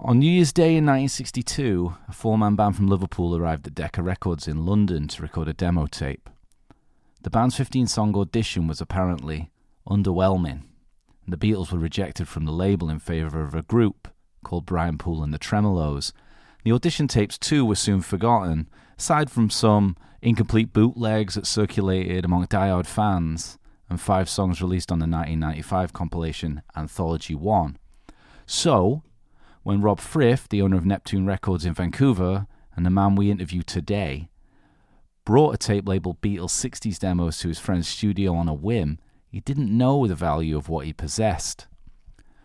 On New Year's Day in 1962, a four-man band from Liverpool arrived at Decca Records in London to record a demo tape. The band's 15-song audition was apparently underwhelming, and the Beatles were rejected from the label in favour of a group called Brian Poole and the Tremeloes. The audition tapes too were soon forgotten, aside from some incomplete bootlegs that circulated among diehard fans, and 5 songs released on the 1995 compilation Anthology 1. So, when Rob Frith, the owner of Neptoon Records in Vancouver, and the man we interview today, brought a tape labeled Beatles 60s demos to his friend's studio on a whim, he didn't know the value of what he possessed.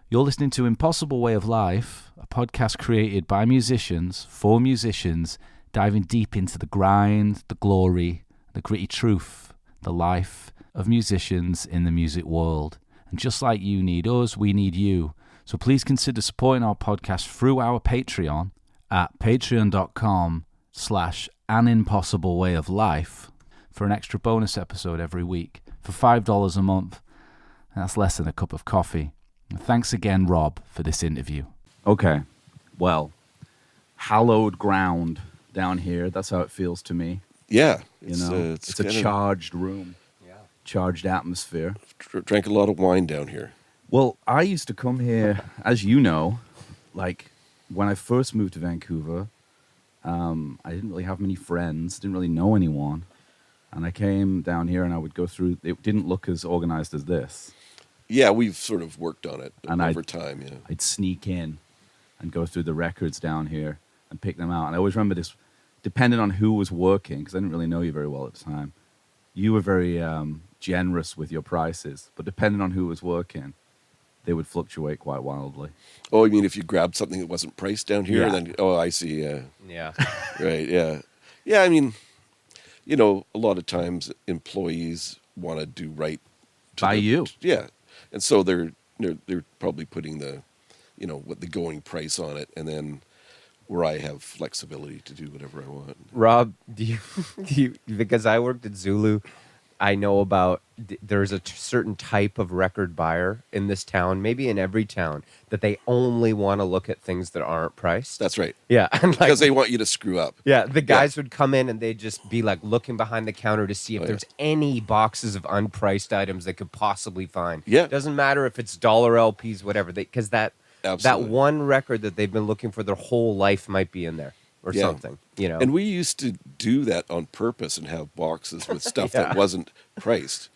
You're listening to Impossible Way of Life, a podcast created by musicians, for musicians, diving deep into the grind, the glory, the gritty truth, the life of musicians in the music world. And just like you need us, we need you. So please consider supporting our podcast through our Patreon at patreon.com/AnImpossibleWayOfLife for an extra bonus episode every week for $5 a month. That's less than a cup of coffee. And thanks again, Rob, for this interview. Okay, well, hallowed ground down here. That's how it feels to me. Yeah. It's a charged room, charged atmosphere. Drank a lot of wine down here. Well, I used to come here, as you know, like when I first moved to Vancouver, I didn't really have many friends, didn't really know anyone. And I came down here and I would go through, it didn't look as organized as this. Yeah, we've sort of worked on it and over time. Yeah. I'd sneak in and go through the records down here and pick them out. And I always remember this, depending on who was working, because I didn't really know you very well at the time, you were very generous with your prices. But depending on who was working, they would fluctuate quite wildly. Oh, you mean if you grabbed something that wasn't priced down here? Yeah. Then, oh, I see. Yeah. Right, yeah. Yeah, I mean, you know, a lot of times employees want to do right. By you. Yeah. And so they're probably putting the going price on it, and then where I have flexibility to do whatever I want. Rob, do you because I worked at Zulu, I know about there's a certain type of record buyer in this town, maybe in every town, that they only want to look at things that aren't priced. That's right. Yeah. Because they want you to screw up. Yeah, the guys would come in and they'd just be like looking behind the counter to see if there's any boxes of unpriced items they could possibly find. Yeah. Doesn't matter if it's dollar LPs, whatever. Because that one record that they've been looking for their whole life might be in there or something, you know. And we used to do that on purpose and have boxes with stuff that wasn't priced.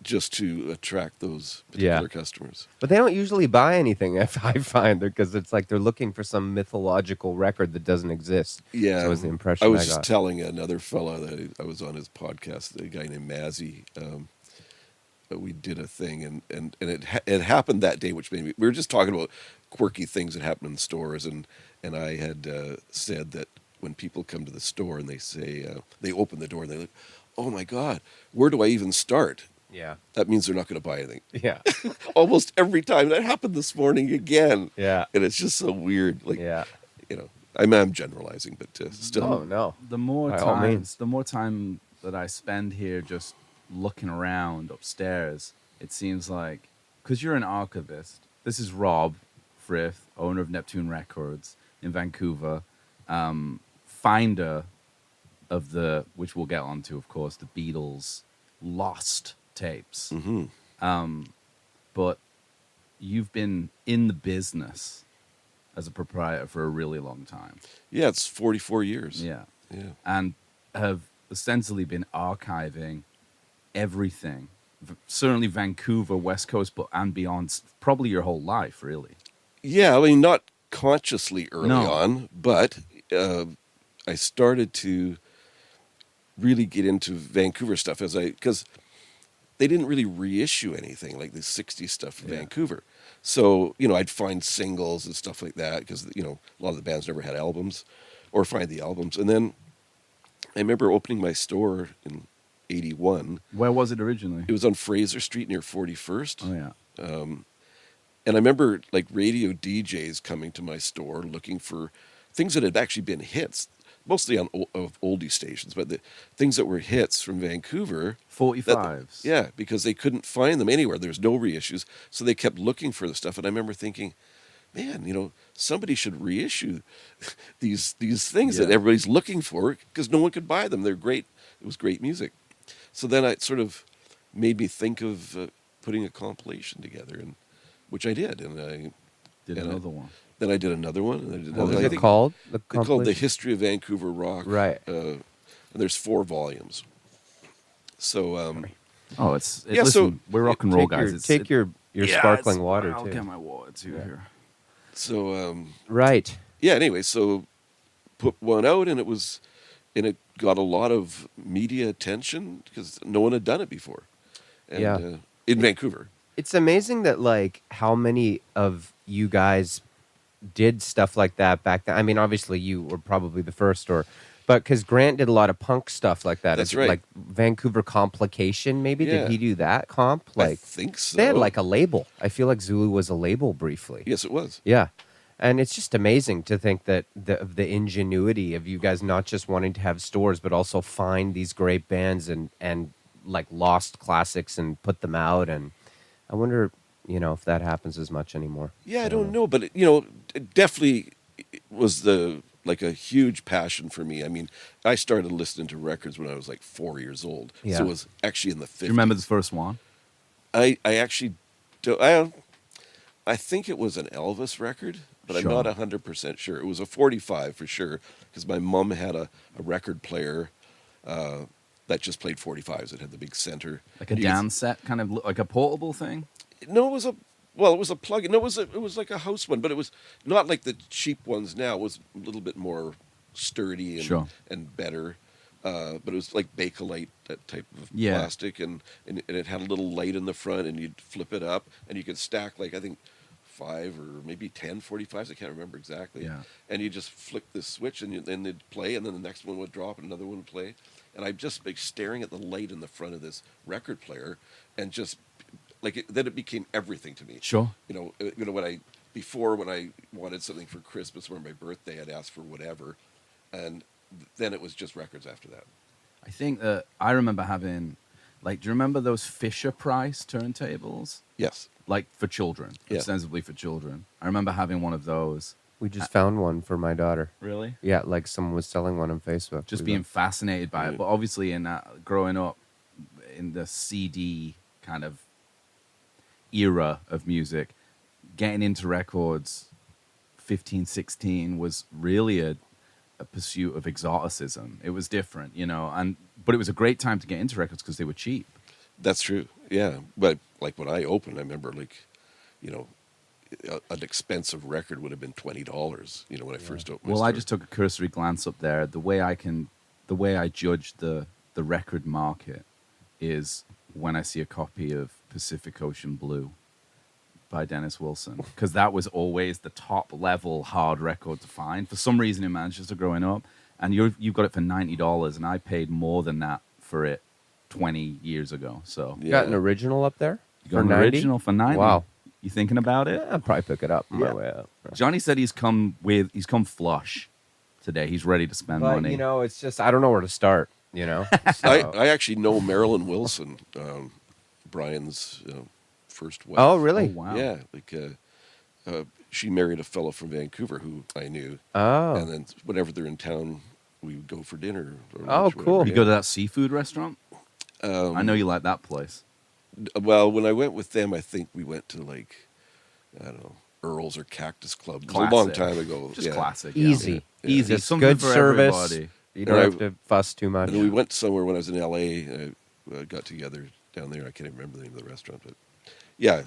Just to attract those particular customers. But they don't usually buy anything, if I find, because it's like they're looking for some mythological record that doesn't exist. Yeah. That was the impression I was I got. just telling another fellow that I was on his podcast, a guy named Mazzy, that we did a thing, and it happened that day, which made me, we were just talking about quirky things that happen in stores, and I had said that when people come to the store and they say, they open the door and they're like, oh my God, where do I even start? Yeah. That means they're not going to buy anything. Yeah. Almost every time. That happened this morning again. Yeah. And it's just so weird. Like, you know, I'm generalizing, but still. Oh, no. The more time that I spend here just looking around upstairs, it seems like, because you're an archivist, this is Rob Frith, owner of Neptoon Records in Vancouver, finder of which we'll get onto, of course, the Beatles' lost tapes. Mm-hmm. But you've been in the business as a proprietor for a really long time. Yeah, it's 44 years. Yeah. Yeah. And have ostensibly been archiving everything, certainly Vancouver, West Coast, and beyond, probably your whole life, really. Yeah, I mean, not consciously early on, but I started to really get into Vancouver stuff because they didn't really reissue anything like the 60s stuff in Vancouver. So, you know, I'd find singles and stuff like that because, you know, a lot of the bands never had albums or find the albums. And then I remember opening my store in 81. Where was it originally? It was on Fraser Street near 41st. Oh, yeah. And I remember like radio DJs coming to my store looking for things that had actually been hits, mostly of oldie stations, but the things that were hits from Vancouver. 45s. Because they couldn't find them anywhere. There was no reissues, so they kept looking for the stuff. And I remember thinking, man, somebody should reissue these things that Yeah. everybody's looking for because no one could buy them. They're great. It was great music. So then it sort of made me think of putting a compilation together, and which I did, and I Did and I- another one. Then I did another one, and I did What another. was I it think called? The It's called The compilation? History of Vancouver Rock. Right. And there's 4 volumes. So Oh, Yeah, listen, we're rock and roll Take guys. your, take your Yeah, sparkling it's- water I'll too. get my water too here. so Right. yeah. Anyway, so put one out, and it got a lot of media attention because no one had done it before. And, Yeah. in Vancouver. It's amazing that like how many of you guys did stuff like that back then. I mean, obviously you were probably the first, but because Grant did a lot of punk stuff like that. That's Is it right. Like Vancouver Complication, maybe. Yeah. Did he do that comp? I Like think so. they had like a label. I feel like Zulu was a label briefly. Yes, it was. Yeah. And it's just amazing to think that the ingenuity of you guys not just wanting to have stores, but also find these great bands and like lost classics and put them out. And I wonder, if that happens as much anymore. Yeah, I don't know, but it definitely was like a huge passion for me. I mean, I started listening to records when I was like 4 years old, Yeah. so it was actually in the 50s. Do you remember the first one? I actually do. I think it was an Elvis record, but Sure. I'm not 100% sure. It was a 45 for sure, because my mom had a record player that just played 45s. It had the big center. Like a dance set, kind of like a portable thing? No, it was a plug-in. No, it was like a house one, but it was not like the cheap ones now. It was a little bit more sturdy and Sure. and better. But it was like Bakelite, that type of Yeah. plastic, and it had a little light in the front, and you'd flip it up, and you could stack like I think 5 or maybe 10 45s. I can't remember exactly. Yeah. And you just flick this switch, and then they'd play, and then the next one would drop, and another one would play, and I'd just be staring at the light in the front of this record player, and just then it became everything to me. Sure. When I wanted something for Christmas or my birthday, I'd ask for whatever, and then it was just records after that. I think that I remember having, do you remember those Fisher Price turntables? Yes. Like for children, Yeah. ostensibly for children. I remember having one of those. We just found one for my daughter. Really? Yeah, like someone was selling one on Facebook. Just We being got- fascinated by Yeah. it. But obviously, growing up in the CD kind of era of music, getting into records 15, 16 was really a pursuit of exoticism. It was different, but it was a great time to get into records because they were cheap. That's true. Yeah. But like when I opened, I remember an expensive record would have been $20, when I first opened my Well, I store. just took a cursory glance up there. The way I judge the record market is when I see a copy of Pacific Ocean Blue by Dennis Wilson, because that was always the top level hard record to find for some reason in Manchester growing up. And you've got it for $90, and I paid more than that for it 20 years ago. So You got an original up there? you got an 90? original for 90. Wow. You thinking about it? I'll probably pick it up on Yeah. my way up. Johnny said he's come flush today. He's ready to spend But, money. it's just, I don't know where to start, So- I actually know Marilyn Wilson, Brian's first wife. Oh, really? Oh, wow. Yeah, she married a fellow from Vancouver who I knew, Oh. and then whenever they're in town, we would go for dinner. Or Oh, lunch, cool. whatever, You go to that seafood restaurant? I know you like that place. Well, when I went with them, I think we went to I don't know, Earl's or Cactus Club. It was a long Classic. time ago. Just yeah. classic. Easy. Yeah. Easy. Just Something good for service. everybody. You don't And have to fuss too much. And then we went somewhere when I was in L.A. Got together down there. I can't even remember the name of the restaurant, but yeah.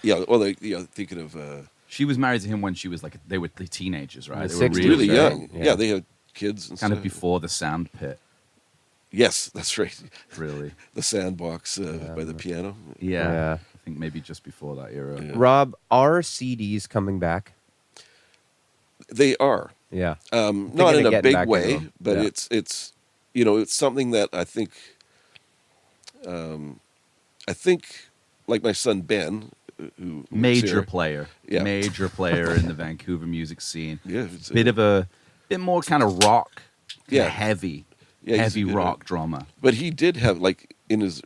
Well, thinking of She was married to him when she was they were the teenagers, right? The They were 60s, really right? young. Yeah. Yeah, they had kids and kind stuff. of before the sand pit, Yes, that's right. really. The sandbox by the piano. Yeah. Yeah. I think maybe just before that era. Yeah. Rob, are CDs coming back? They are. Yeah. Not in of a getting big back into way, them. but Yeah. it's it's something that I think like my son Ben, who works Major here, player. Yeah. Major player in the Vancouver music scene. Yeah, it's Bit more kind of rock, Yeah. heavy he's a good- rock drummer. But he did have in his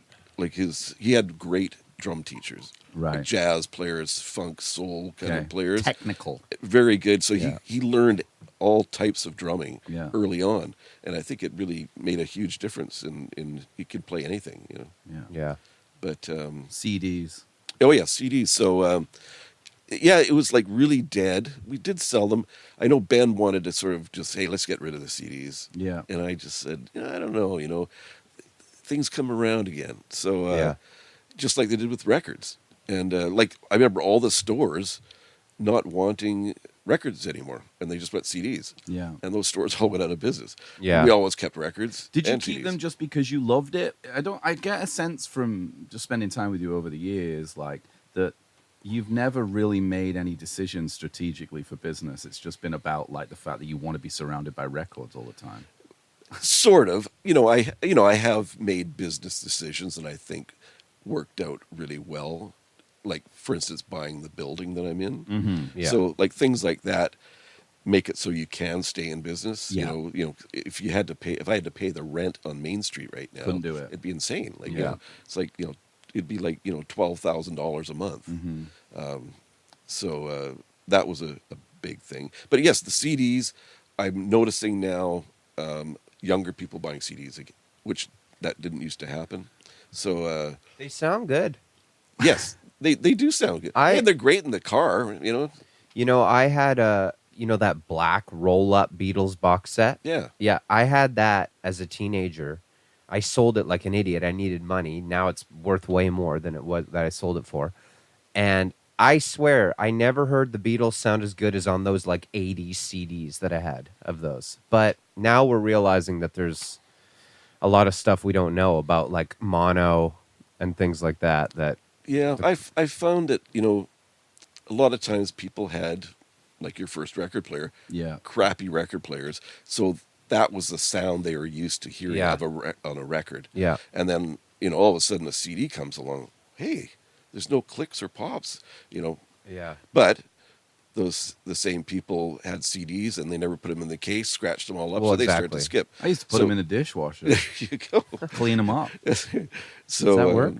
he had great drum teachers. Right. jazz players, funk, soul kind of players. Technical. Very good. So he learned all types of drumming Yeah. early on, and I think it really made a huge difference in he could play anything, you know. Yeah. But CDs. oh yeah, CDs. So yeah, it was like really dead. We did sell them. I know Ben wanted to sort of just, hey, let's get rid of the CDs. Yeah. And I just said, I don't know, you know, things come around again. So just like they did with records. And like I remember all the stores not wanting records anymore, and they just went CDs. Yeah. And those stores all went out of business. Yeah. We always kept records. Did you and keep CDs. them just because you loved it? I get a sense from just spending time with you over the years, like that you've never really made any decisions strategically for business. It's just been about like the fact that you want to be surrounded by records all the time. Sort of. I have made business decisions that I think worked out really well. Like, for instance, buying the building that I'm in. Mm-hmm. Yeah. So, like, things like that make it so you can stay in business. Yeah. You know, if I had to pay the rent on Main Street right now, Couldn't do it. It'd be insane. Like, Yeah. it's like, it'd be like, $12,000 a month. Mm-hmm. So that was a big thing. But yes, the CDs, I'm noticing now younger people buying CDs again, which that didn't used to happen. So They sound good. yes, they do sound good. And they're great in the car, you know. You know, I had that black roll-up Beatles box set. Yeah. Yeah, I had that as a teenager. I sold it like an idiot. I needed money. Now it's worth way more than it was that I sold it for. And I swear, I never heard the Beatles sound as good as on those like 80s CDs that I had of those. But now we're realizing that there's a lot of stuff we don't know about, like mono and things like that. Yeah, I found that, a lot of times people had, like your first record player, crappy record players. So that was the sound they were used to hearing on a record. Yeah. And then, all of a sudden a CD comes along. Hey, there's no clicks or pops, Yeah. But the same people had CDs and they never put them in the case, scratched them all up, so they started to skip. I used to put them in the dishwasher. There you go. Clean them up. So, Does that work?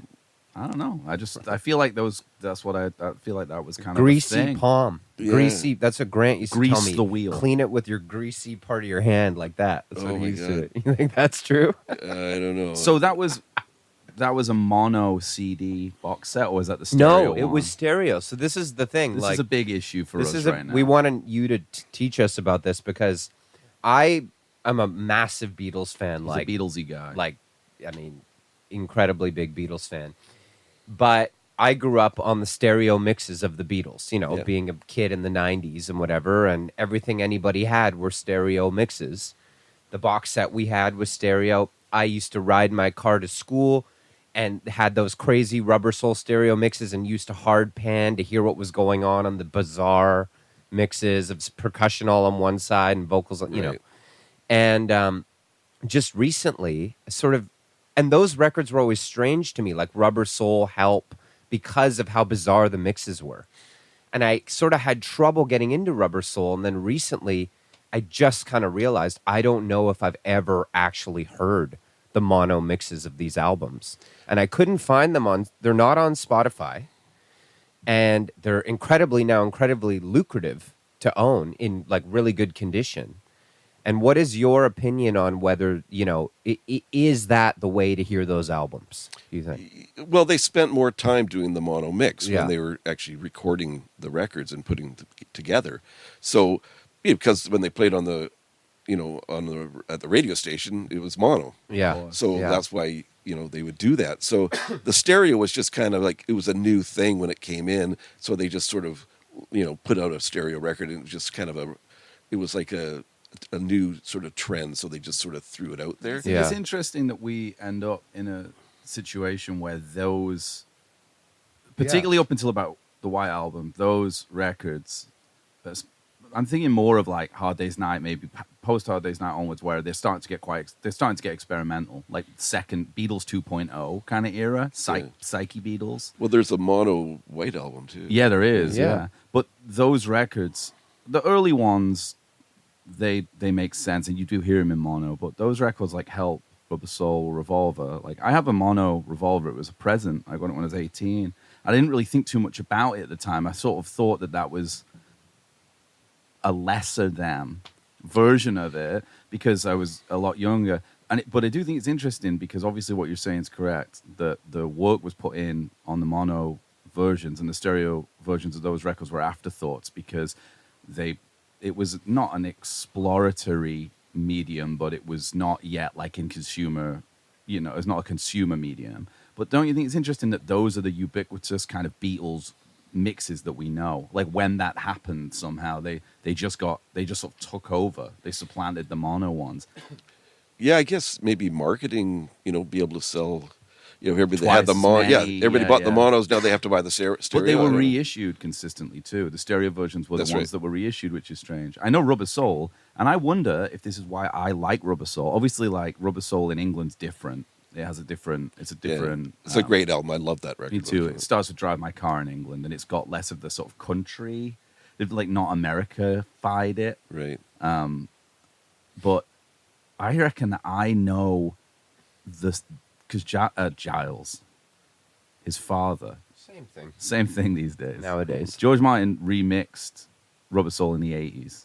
I don't know. I feel like that's what I feel like that was kind Greasy of a thing. palm. Yeah. Greasy. That's what Grant used to tell Grease me. the wheel. Clean it with your greasy part of your hand like that. That's Oh what my he used to God. do it. You think that's true? I don't know. So that was a mono CD box set, or was that the stereo No, it one? was stereo. So this is the thing. This is a big issue for us right now. We wanted you to teach us about this because I'm a massive Beatles fan. He's Like a Beatlesy guy. Incredibly big Beatles fan. But I grew up on the stereo mixes of the Beatles, being a kid in the 90s and whatever, and everything anybody had were stereo mixes. The box set we had was stereo. I used to ride my car to school and had those crazy Rubber Soul stereo mixes and used to hard pan to hear what was going on the bizarre mixes of percussion all on one side and vocals, Right. And just recently, and those records were always strange to me, like Rubber Soul, Help, because of how bizarre the mixes were. And I sort of had trouble getting into Rubber Soul, and then recently I just kind of realized I don't know if I've ever actually heard the mono mixes of these albums. And I couldn't find them they're not on Spotify, and they're incredibly lucrative to own in like really good condition. And what is your opinion on whether, is that the way to hear those albums, do you think? Well, they spent more time doing the mono mix Yeah. when they were actually recording the records and putting them together. So, because when they played at the radio station, it was mono. Yeah. So Yeah. that's why, they would do that. So the stereo was just kind of like, it was a new thing when it came in. So they just sort of, put out a stereo record, and it was just kind of it was like a new sort of trend. So they just sort of threw it out there. Yeah. It's interesting that we end up in a situation where those, particularly up until about the White Album, those records, I'm thinking more of like Hard Day's Night, maybe post Hard Day's Night onwards, where they're starting to get experimental, like second Beatles 2.0 kind of era, psyche Beatles. Well, there's a mono White Album too. Yeah, there is. Yeah. Yeah, but those records, the early ones, they make sense, and you do hear them in mono. But those records like Help, Rubber Soul, Revolver, like I have a mono Revolver. It was a present. I got it when I was 18, I didn't really think too much about it at the time. I sort of thought that was a lesser than version of it because I was a lot younger. But I do think it's interesting because obviously what you're saying is correct. The work was put in on the mono versions, and the stereo versions of those records were afterthoughts because it was not an exploratory medium, but it was not yet like in consumer, it's not a consumer medium. But don't you think it's interesting that those are the ubiquitous kind of Beatles mixes that we know? Like when that happened, somehow they just sort of took over. They supplanted the mono ones. Yeah, I guess maybe marketing, be able to sell, everybody Twice had the mono. many, Yeah, everybody bought the monos. Now they have to buy the stereo. But they were reissued consistently too. The stereo versions were the ones that were reissued, which is strange. I know Rubber Soul, and I wonder if this is why I like Rubber Soul. Obviously, like Rubber Soul in England's different. It's a different. It's a great album. I love that record. Me too. It starts to Drive My Car in England, and it's got less of the sort of country. They've like not America-fied it. Right. But I reckon that I know this because Giles, his father. Same thing these days. Nowadays. George Martin remixed Rubber Soul in the 80s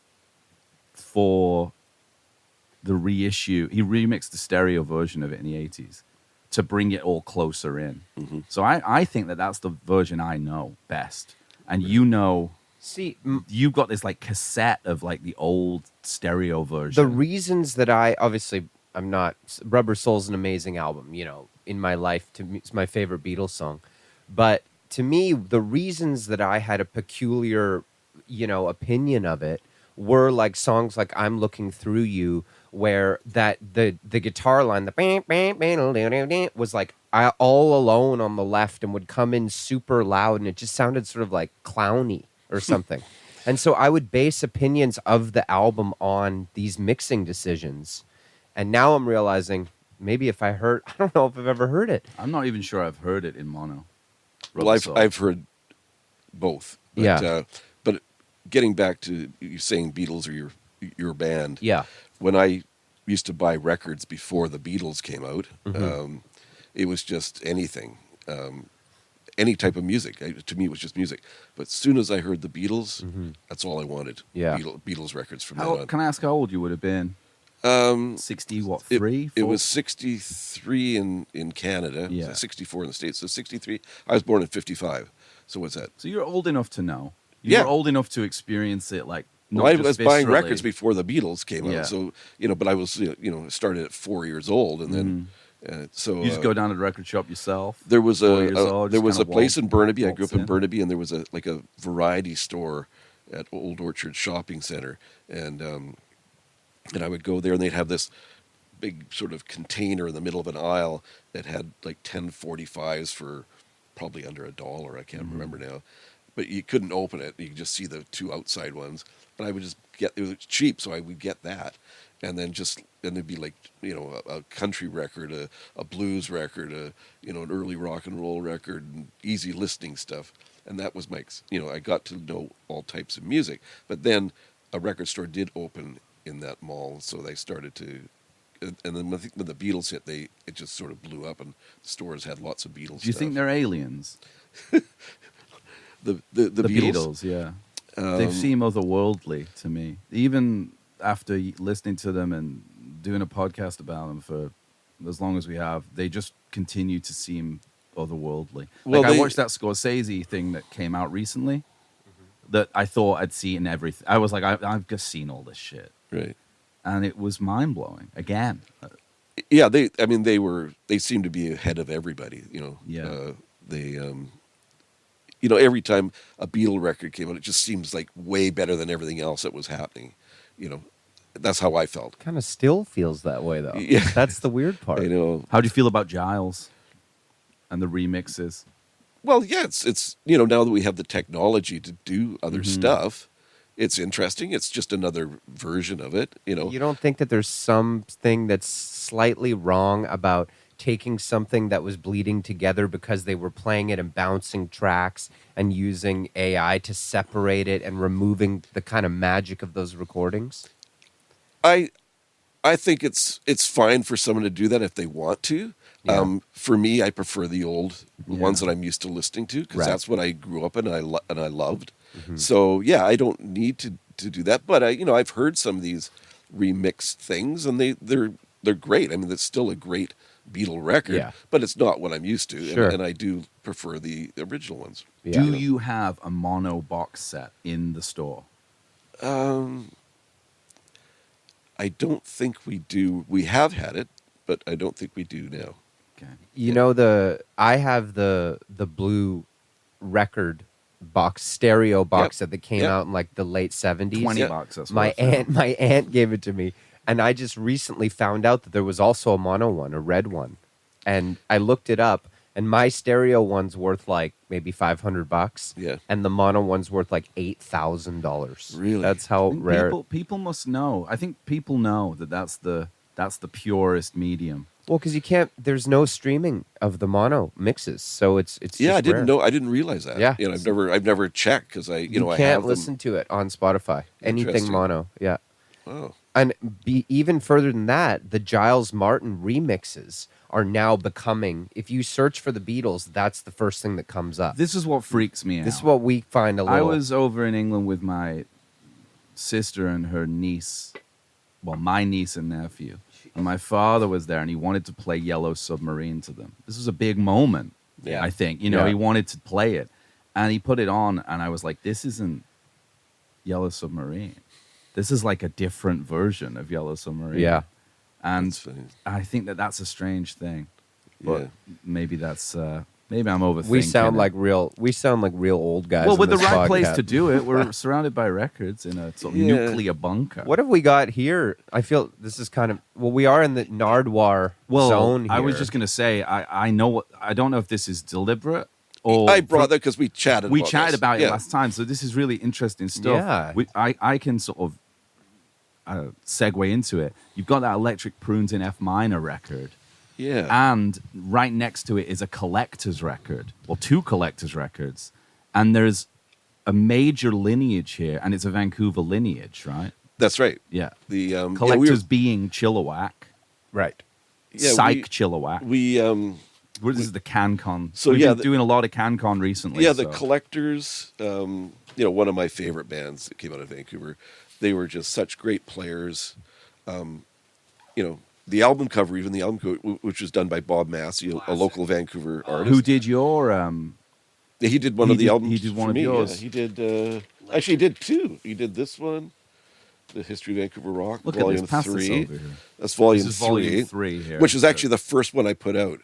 for the reissue. He remixed the stereo version of it in the 80s to bring it all closer in. Mm-hmm. So I think that that's the version I know best. And see, you've got this like cassette of like the old stereo version. The reasons that I'm not, Rubber Soul's an amazing album, in my life. To me, it's my favorite Beatles song. But to me, the reasons that I had a peculiar, opinion of it were like songs like I'm Looking Through You, where that the guitar line, the bam, bam, bam, was like all alone on the left and would come in super loud, and it just sounded sort of like clowny or something. And so I would base opinions of the album on these mixing decisions. And now I'm realizing maybe I don't know if I've ever heard it. I'm not even sure I've heard it in mono. Well, I've heard both. But, yeah. But getting back to you saying Beatles or your band. Yeah. When I used to buy records before the Beatles came out, Mm-hmm. it was just anything. Any type of music. To me, it was just music. But as soon as I heard the Beatles, that's all I wanted. Yeah. Beatles records from then on. Can I ask how old you would have been? 3? It was 63 in Canada. Yeah. 64 in the States. So 63. I was born in 55. So what's that? So you're old enough to know. You're old enough to experience it like I was buying records before the Beatles came Yeah. out. So, but I was, started at 4 years old. And then, so. You just go down to the record shop yourself? There was a place in Burnaby. I grew up in Burnaby, and there was a variety store at Old Orchard Shopping Center. And I would go there, and they'd have this big sort of container in the middle of an aisle that had like 10 45s for probably under $1. I can't remember now. But you couldn't open it. You could just see the two outside ones. But I would just it was cheap, so I would get that. And then it'd be like, a country record, a blues record, an early rock and roll record, and easy listening stuff. And that was I got to know all types of music. But then a record store did open in that mall, so they started to, and then when the Beatles hit, it just sort of blew up, and stores had lots of Beatles. Do you think they're aliens? The Beatles, yeah. They seem otherworldly to me. Even after listening to them and doing a podcast about them for as long as we have, they just continue to seem otherworldly. Well, I watched that Scorsese thing that came out recently that I thought I'd seen everything. I was like, I've just seen all this shit. Right. And it was mind-blowing, again. Yeah, they seemed to be ahead of everybody, Yeah. Every time a Beatle record came out, it just seems like way better than everything else that was happening. That's how I felt. Kind of still feels that way, though. Yeah. That's the weird part. I know. How do you feel about Giles and the remixes? Well, yeah, it's now that we have the technology to do other stuff, it's interesting. It's just another version of it, You don't think that there's something that's slightly wrong about taking something that was bleeding together because they were playing it and bouncing tracks and using AI to separate it and removing the kind of magic of those recordings? I think it's fine for someone to do that if they want to. Yeah. For me, I prefer the old ones Yeah. that I'm used to listening to because Right. that's what I grew up in and I loved. Mhm. So yeah, I don't need to do that. But I've heard some of these remixed things, and they're great. I mean, it's still a great Beatle record, Yeah. but it's not what I'm used to, Sure. and I do prefer the original ones. Yeah. Do you have a mono box set in the store? I don't think we do. We have had it, but I don't think we do now. Okay. You know, I have the blue record box, stereo box that came Yep. out in like the late 70s. $20. Yeah. That's My what I found. my aunt gave it to me, and I just recently found out that there was also a mono one, a red one, and I looked it up, and my stereo one's worth like maybe $500, Yeah. and the mono one's worth like $8,000. Really? That's I how think rare. people must know. I think people know that that's the purest medium. Well, because you can't. There's no streaming of the mono mixes, so it's Yeah, just I didn't rare. know. I didn't realize that. Yeah. I've never checked because I You I can't have listen to it on Spotify. Anything Interesting. mono, yeah. them. Oh, And even further than that, the Giles Martin remixes are now becoming. If you search for the Beatles, that's the first thing that comes up. This is what freaks me out. This is what we find a I little. was over in England with my sister and her niece, well, my niece and nephew. And my father was there, and he wanted to play Yellow Submarine to them. This was a big moment, Yeah. I think. Yeah. He wanted to play it. And he put it on, and I was like, this isn't Yellow Submarine. This is like a different version of Yellow Submarine. Yeah. And that's funny. I think that that's a strange thing. But Yeah. maybe that's... maybe I'm overthinking we sound it. like real. We sound like real old guys. Well, on with the this right place podcast. to do it, we're surrounded by records in a sort of Yeah. nuclear bunker. What have we got here? I feel this is kind of. Well, we are in the Nardwar zone here. I was just going to say, I know what, I don't know if this is deliberate or I brought that because we chatted. we about chatted this. about it Yeah. last time. So this is really interesting stuff. Yeah. I can sort of segue into it. You've got that Electric Prunes in F minor record. Yeah. And right next to it is a collector's record, well, two collector's records. And there's a major lineage here, and it's a Vancouver lineage, right? That's right. Yeah. The Collectors being Chilliwack, right. Psych Chilliwack. We This is the CanCon. So, We've yeah, been doing a lot of CanCon recently. yeah, the so. Collectors, one of my favorite bands that came out of Vancouver. They were just such great players. The album cover, even the album cover, which was done by Bob Massey, a local Vancouver artist. Who did your? Yeah, he did one of the albums. He did one for of me. yours. Yeah, he did. Actually, he did two. He did this one, the History of Vancouver Rock, Look Volume at this. Pass 3. this over here. That's Volume This is 3. volume 3 here. Which is actually the first one I put out,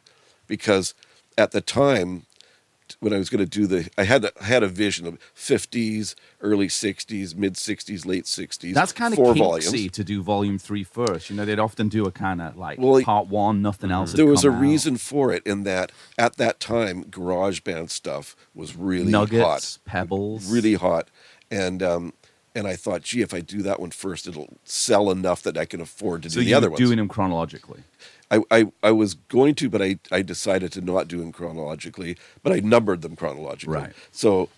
because at the time when I was going to do I had a vision of 50s, early 60s, mid 60s, late 60s. That's kind of 4 kinksy volumes. to do volume 3 first. They'd often do a kind of like Well, part 1, nothing else. had There was a come out. reason for it in that at that time, garage band stuff was really Nuggets, hot. pebbles, Really hot. And I thought, gee, if I do that one first, it'll sell enough that I can afford to So do the you're other ones. doing them chronologically. I was going to, but I decided to not do them chronologically, but I numbered them chronologically. Right. So,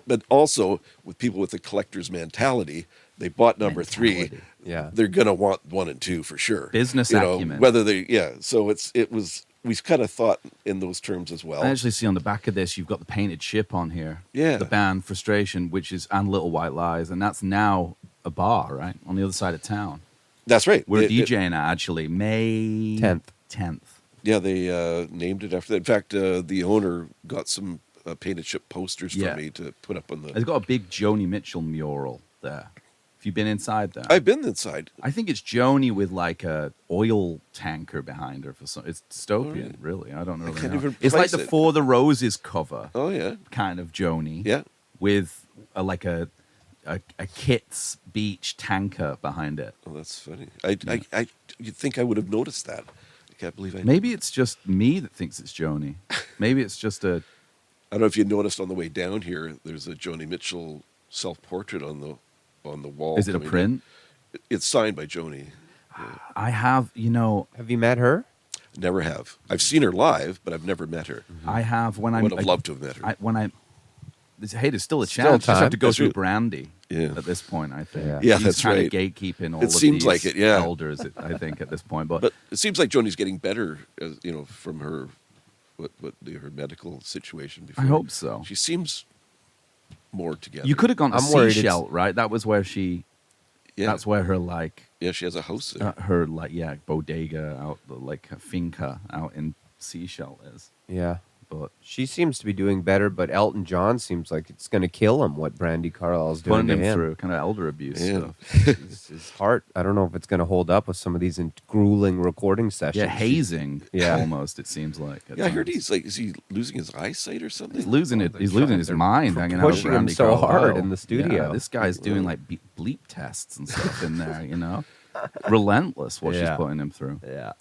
but also with people with the collector's mentality, they bought number 3. Mentality. Yeah. They're gonna want 1 and 2 for sure. Business acumen. Whether so it was. We kind of thought in those terms as well. I actually see on the back of this, you've got the painted ship on here. Yeah. The band Frustration, and Little White Lies, and that's now a bar, right? On the other side of town. That's right. We're DJing at actually May 10th. Yeah, they named it after that. In fact, the owner got some painted ship posters for me to put up on the. It's got a big Joni Mitchell mural there. Have you been inside there? I've been inside. I think it's Joni with like a oil tanker behind her for some. It's dystopian, Right. really. I don't really can't know. even It's like place the it. For the Roses cover, Oh yeah, kind of Joni. yeah. With a Kit's Beach tanker behind it. Oh, that's funny. You'd think I would have noticed that. I can't believe I. Maybe it's just me that thinks it's Joni. Maybe it's just a. I don't know if you noticed on the way down here. There's a Joni Mitchell self-portrait on the wall. Is it a coming print? in. It's signed by Joni. I have, Have you met her? Never have. I've seen her live, but I've never met her. I have when I I would have loved to have met her. there's still a Still chance. You just time. have to go That's through true. Brandy Yeah. at this point, I think. Yeah. Yeah, She's that's kind right. of gatekeeping all It of seems these like it, yeah. elders, I think, at this point. But, But it seems like Joni's getting better, from her her medical situation before. I hope so. She seems more together. You could have gone to I'm worried Seashell, right? That was where she... Yeah. That's where her, like... Yeah, she has a house there. bodega out, like a finca out in Seashell is. Yeah. But She seems to be doing better, but Elton John seems like it's going to kill him, what Brandy Carlisle's doing putting to him him. through kind of elder abuse Yeah. stuff. His heart, I don't know if it's going to hold up with some of these grueling recording sessions. Yeah, hazing. Yeah. Almost, it seems like. at Yeah, I heard times. is he losing his eyesight or something? He's losing it. they're He's losing trying- his they're mind hanging out with pushing him Brandy so Carlisle. hard in the studio. Yeah, this guy's doing like bleep tests and stuff in there. Relentless what she's Yeah. putting him through. Yeah.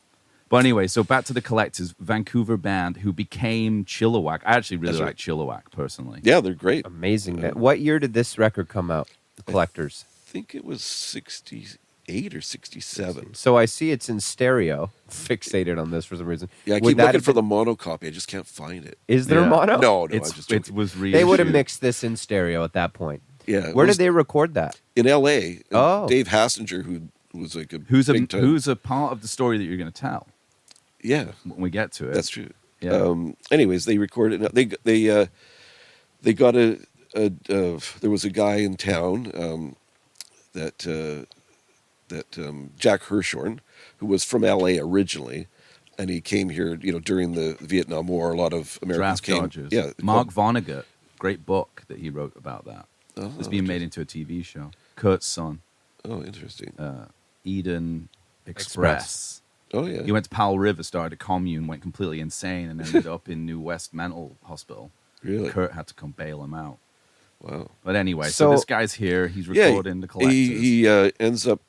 But anyway, so back to the Collectors, Vancouver band who became Chilliwack. I actually really That's like Chilliwack personally. Yeah, they're great. Amazing. What year did this record come out? The Collectors. I think it was 68 or 67. So I see it's in stereo. Fixated on this for some reason. Yeah, I Would keep that looking have for been- the mono copy. I just can't find it. Is there Yeah. mono? No, I'm It's, just it joking. was reissued. They would have mixed this in stereo at that point. Yeah, it Where was did they record that? in L.A. Oh. Dave Hassinger, who was like a Who's big time. a part of the story that you're going to tell Yeah, when we get to it. that's true. Yeah. Anyways, they recorded. They got there was a guy in town that Jack Hirshhorn, who was from L.A. originally, and he came here. During the Vietnam War, a lot of Americans Draft came. Dodgers. Yeah, Mark Vonnegut, great book that he wrote about that. Oh, It's being made into a TV show. Kurt's son, Oh, interesting. Eden Express. Oh, yeah. He went to Powell River, started a commune, went completely insane, and ended up in New West Mental Hospital. Really? Kurt had to come bail him out. Wow. But anyway, so So- this guy's here. He's recording the Collectors. He ends up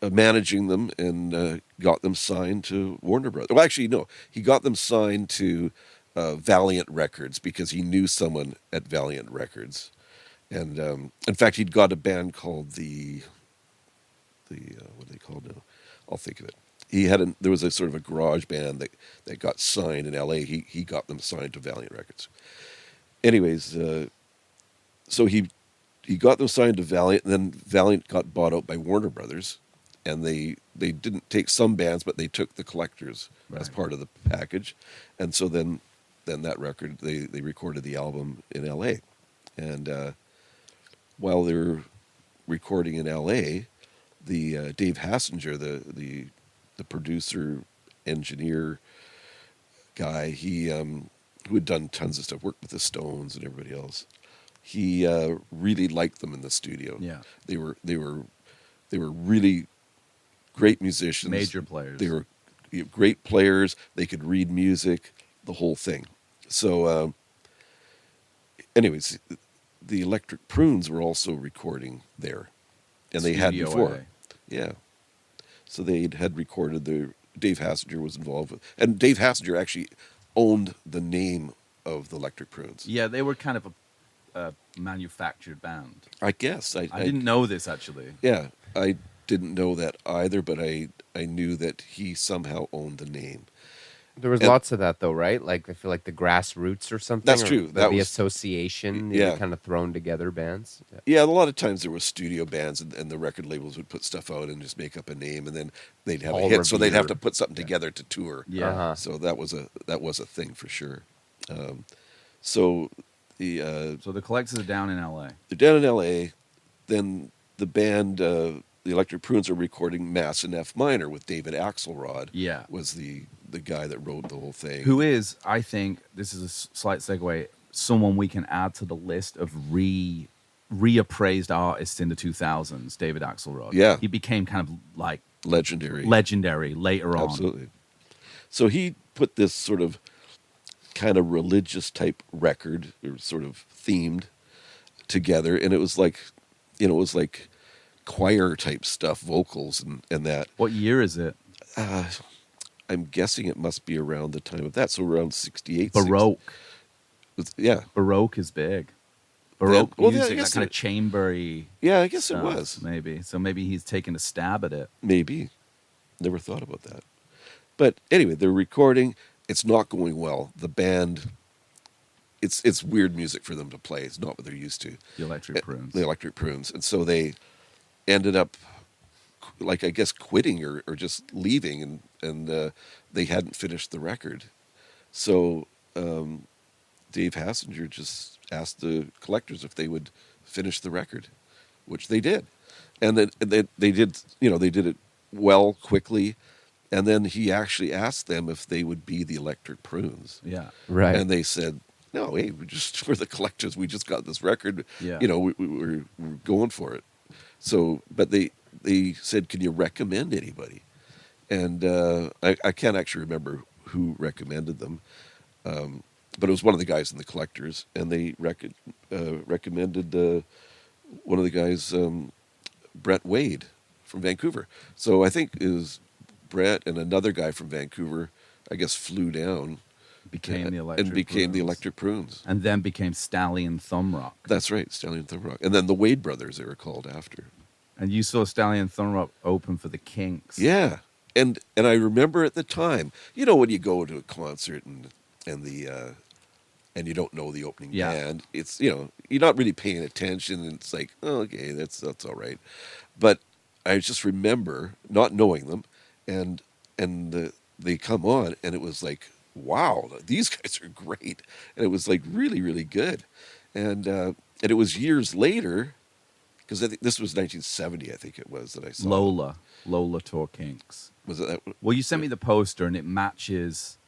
managing them and got them signed to Warner Brothers. Well, actually, no. He got them signed to Valiant Records because he knew someone at Valiant Records. And in fact, he'd got a band called the what are they called now? I'll think of it. There was a sort of a garage band that got signed in L.A. He got them signed to Valiant Records. Anyways, so he got them signed to Valiant, and then Valiant got bought out by Warner Brothers, and they didn't take some bands, but they took the Collectors as Right. part of the package, and so then that record they recorded the album in L.A. And while they were recording in L.A., the Dave Hassinger, the producer engineer guy, he who had done tons of stuff, worked with the Stones and everybody else. He really liked them in the studio. Yeah. They were really great musicians. Major players. They were great players. They could read music, the whole thing. So, anyways, the Electric Prunes were also recording there, and they had Studio before. A. Yeah. So they had recorded Dave Hassinger was involved with, and Dave Hassinger actually owned the name of the Electric Prunes. Yeah, they were kind of a manufactured band. I guess I didn't know this, actually. Yeah, I didn't know that either, but I knew that he somehow owned the name. There was And- lots of that, though, right? Like, I feel like the Grassroots or something. That's or true. The, That the was- association, Yeah. kind of thrown together bands. Yeah. Yeah, a lot of times there were studio bands, and the record labels would put stuff out and just make up a name, and then they'd have All a hit, so they'd have revered. to put something together to tour. Yeah. Uh-huh. So that was a thing for sure. So the So the Collectors are down in L.A. they're down in L.A. Then the band, the Electric Prunes, are recording Mass in F minor with David Axelrod. Yeah. Was the guy that wrote the whole thing. Who is, I think, this is a slight segue, someone we can add to the list of reappraised artists in the 2000s, David Axelrod. Yeah. He became kind of like legendary. legendary later on. Absolutely. So he put this sort of kind of religious type record, or sort of themed, together, and it was like choir type stuff, vocals and that. What year is it? I'm guessing it must be around the time of that, so around 68. Baroque. 60. Yeah. Baroque is big. Baroque Well, yeah, I music, that guess kind of it- chambery Yeah, I guess it stuff, was. maybe. So maybe he's taking a stab at it. Maybe. Never thought about that. But anyway, they're recording. It's not going well. The band it's weird music for them to play. It's not what they're used to. The Electric Prunes. The Electric Prunes, and so they ended up, like I guess, quitting or just leaving, and they hadn't finished the record. So Dave Hassinger just asked the collectors if they would finish the record, which they did, and then they did. They did it well, quickly, and then he actually asked them if they would be the Electric Prunes. Yeah. Right. And they said, "No, hey, we're the collectors. We just got this record. Yeah. We're going for it." So, but they said, "Can you recommend anybody?" And I can't actually remember who recommended them, but it was one of the guys in the collectors, and they recommended one of the guys, Brett Wade from Vancouver. So I think it was Brett and another guy from Vancouver, I guess, flew down Became the Electric Prunes. And then became Stallion Thumbrock. That's right, Stallion Thumbrock. And then the Wade brothers, they were called after. And you saw Stallion Thumbrock open for the Kinks. Yeah. And I remember at the time, when you go to a concert and you don't know the opening band, it's, you're not really paying attention, and it's like, oh, okay, that's all right. But I just remember not knowing them, and they come on, and it was like, wow, these guys are great. And it was like really, really good. And it was years later, because I think this was 1970, I think it was, that I saw Lola Tour Kinks. Was it that? Well, you sent me the poster, and it matches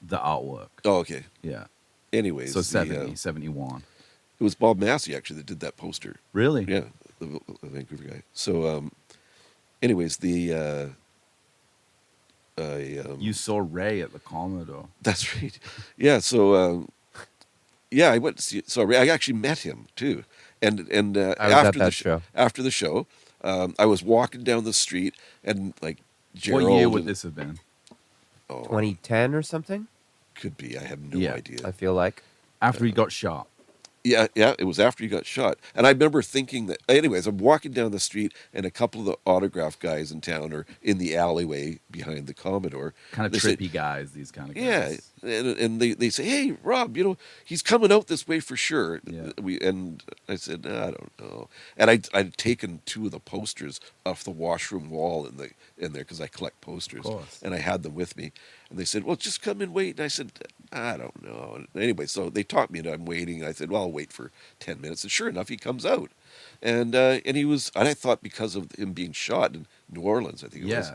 the artwork. Oh, okay. Yeah. Anyways. So 71. It was Bob Massey, actually, that did that poster. Really? Yeah, the Vancouver guy. So, anyways, you saw Ray at the Commodore. That's right. Yeah, so, I went to see. So I actually met him, too. And I was after at that show. After the show, I was walking down the street, and like Gerald. What year would this have been? 2010 or something? Could be. I have no idea. I feel like. After he got shot. Yeah, it was after he got shot. And I remember thinking that, anyways, I'm walking down the street, and a couple of the autograph guys in town are in the alleyway behind the Commodore. Kind of trippy guys, these kind of guys. Yeah, and they say, hey, Rob, he's coming out this way for sure. Yeah. And I said, no, I don't know. And I'd taken two of the posters off the washroom wall in there, because I collect posters. Of course. And I had them with me. And they said, well, just come and wait. And I said, I don't know. And anyway, so they talked me into I'm waiting. And I said, well, I'll wait for 10 minutes. And sure enough, he comes out. And he was, and I thought because of him being shot in New Orleans, I think it was,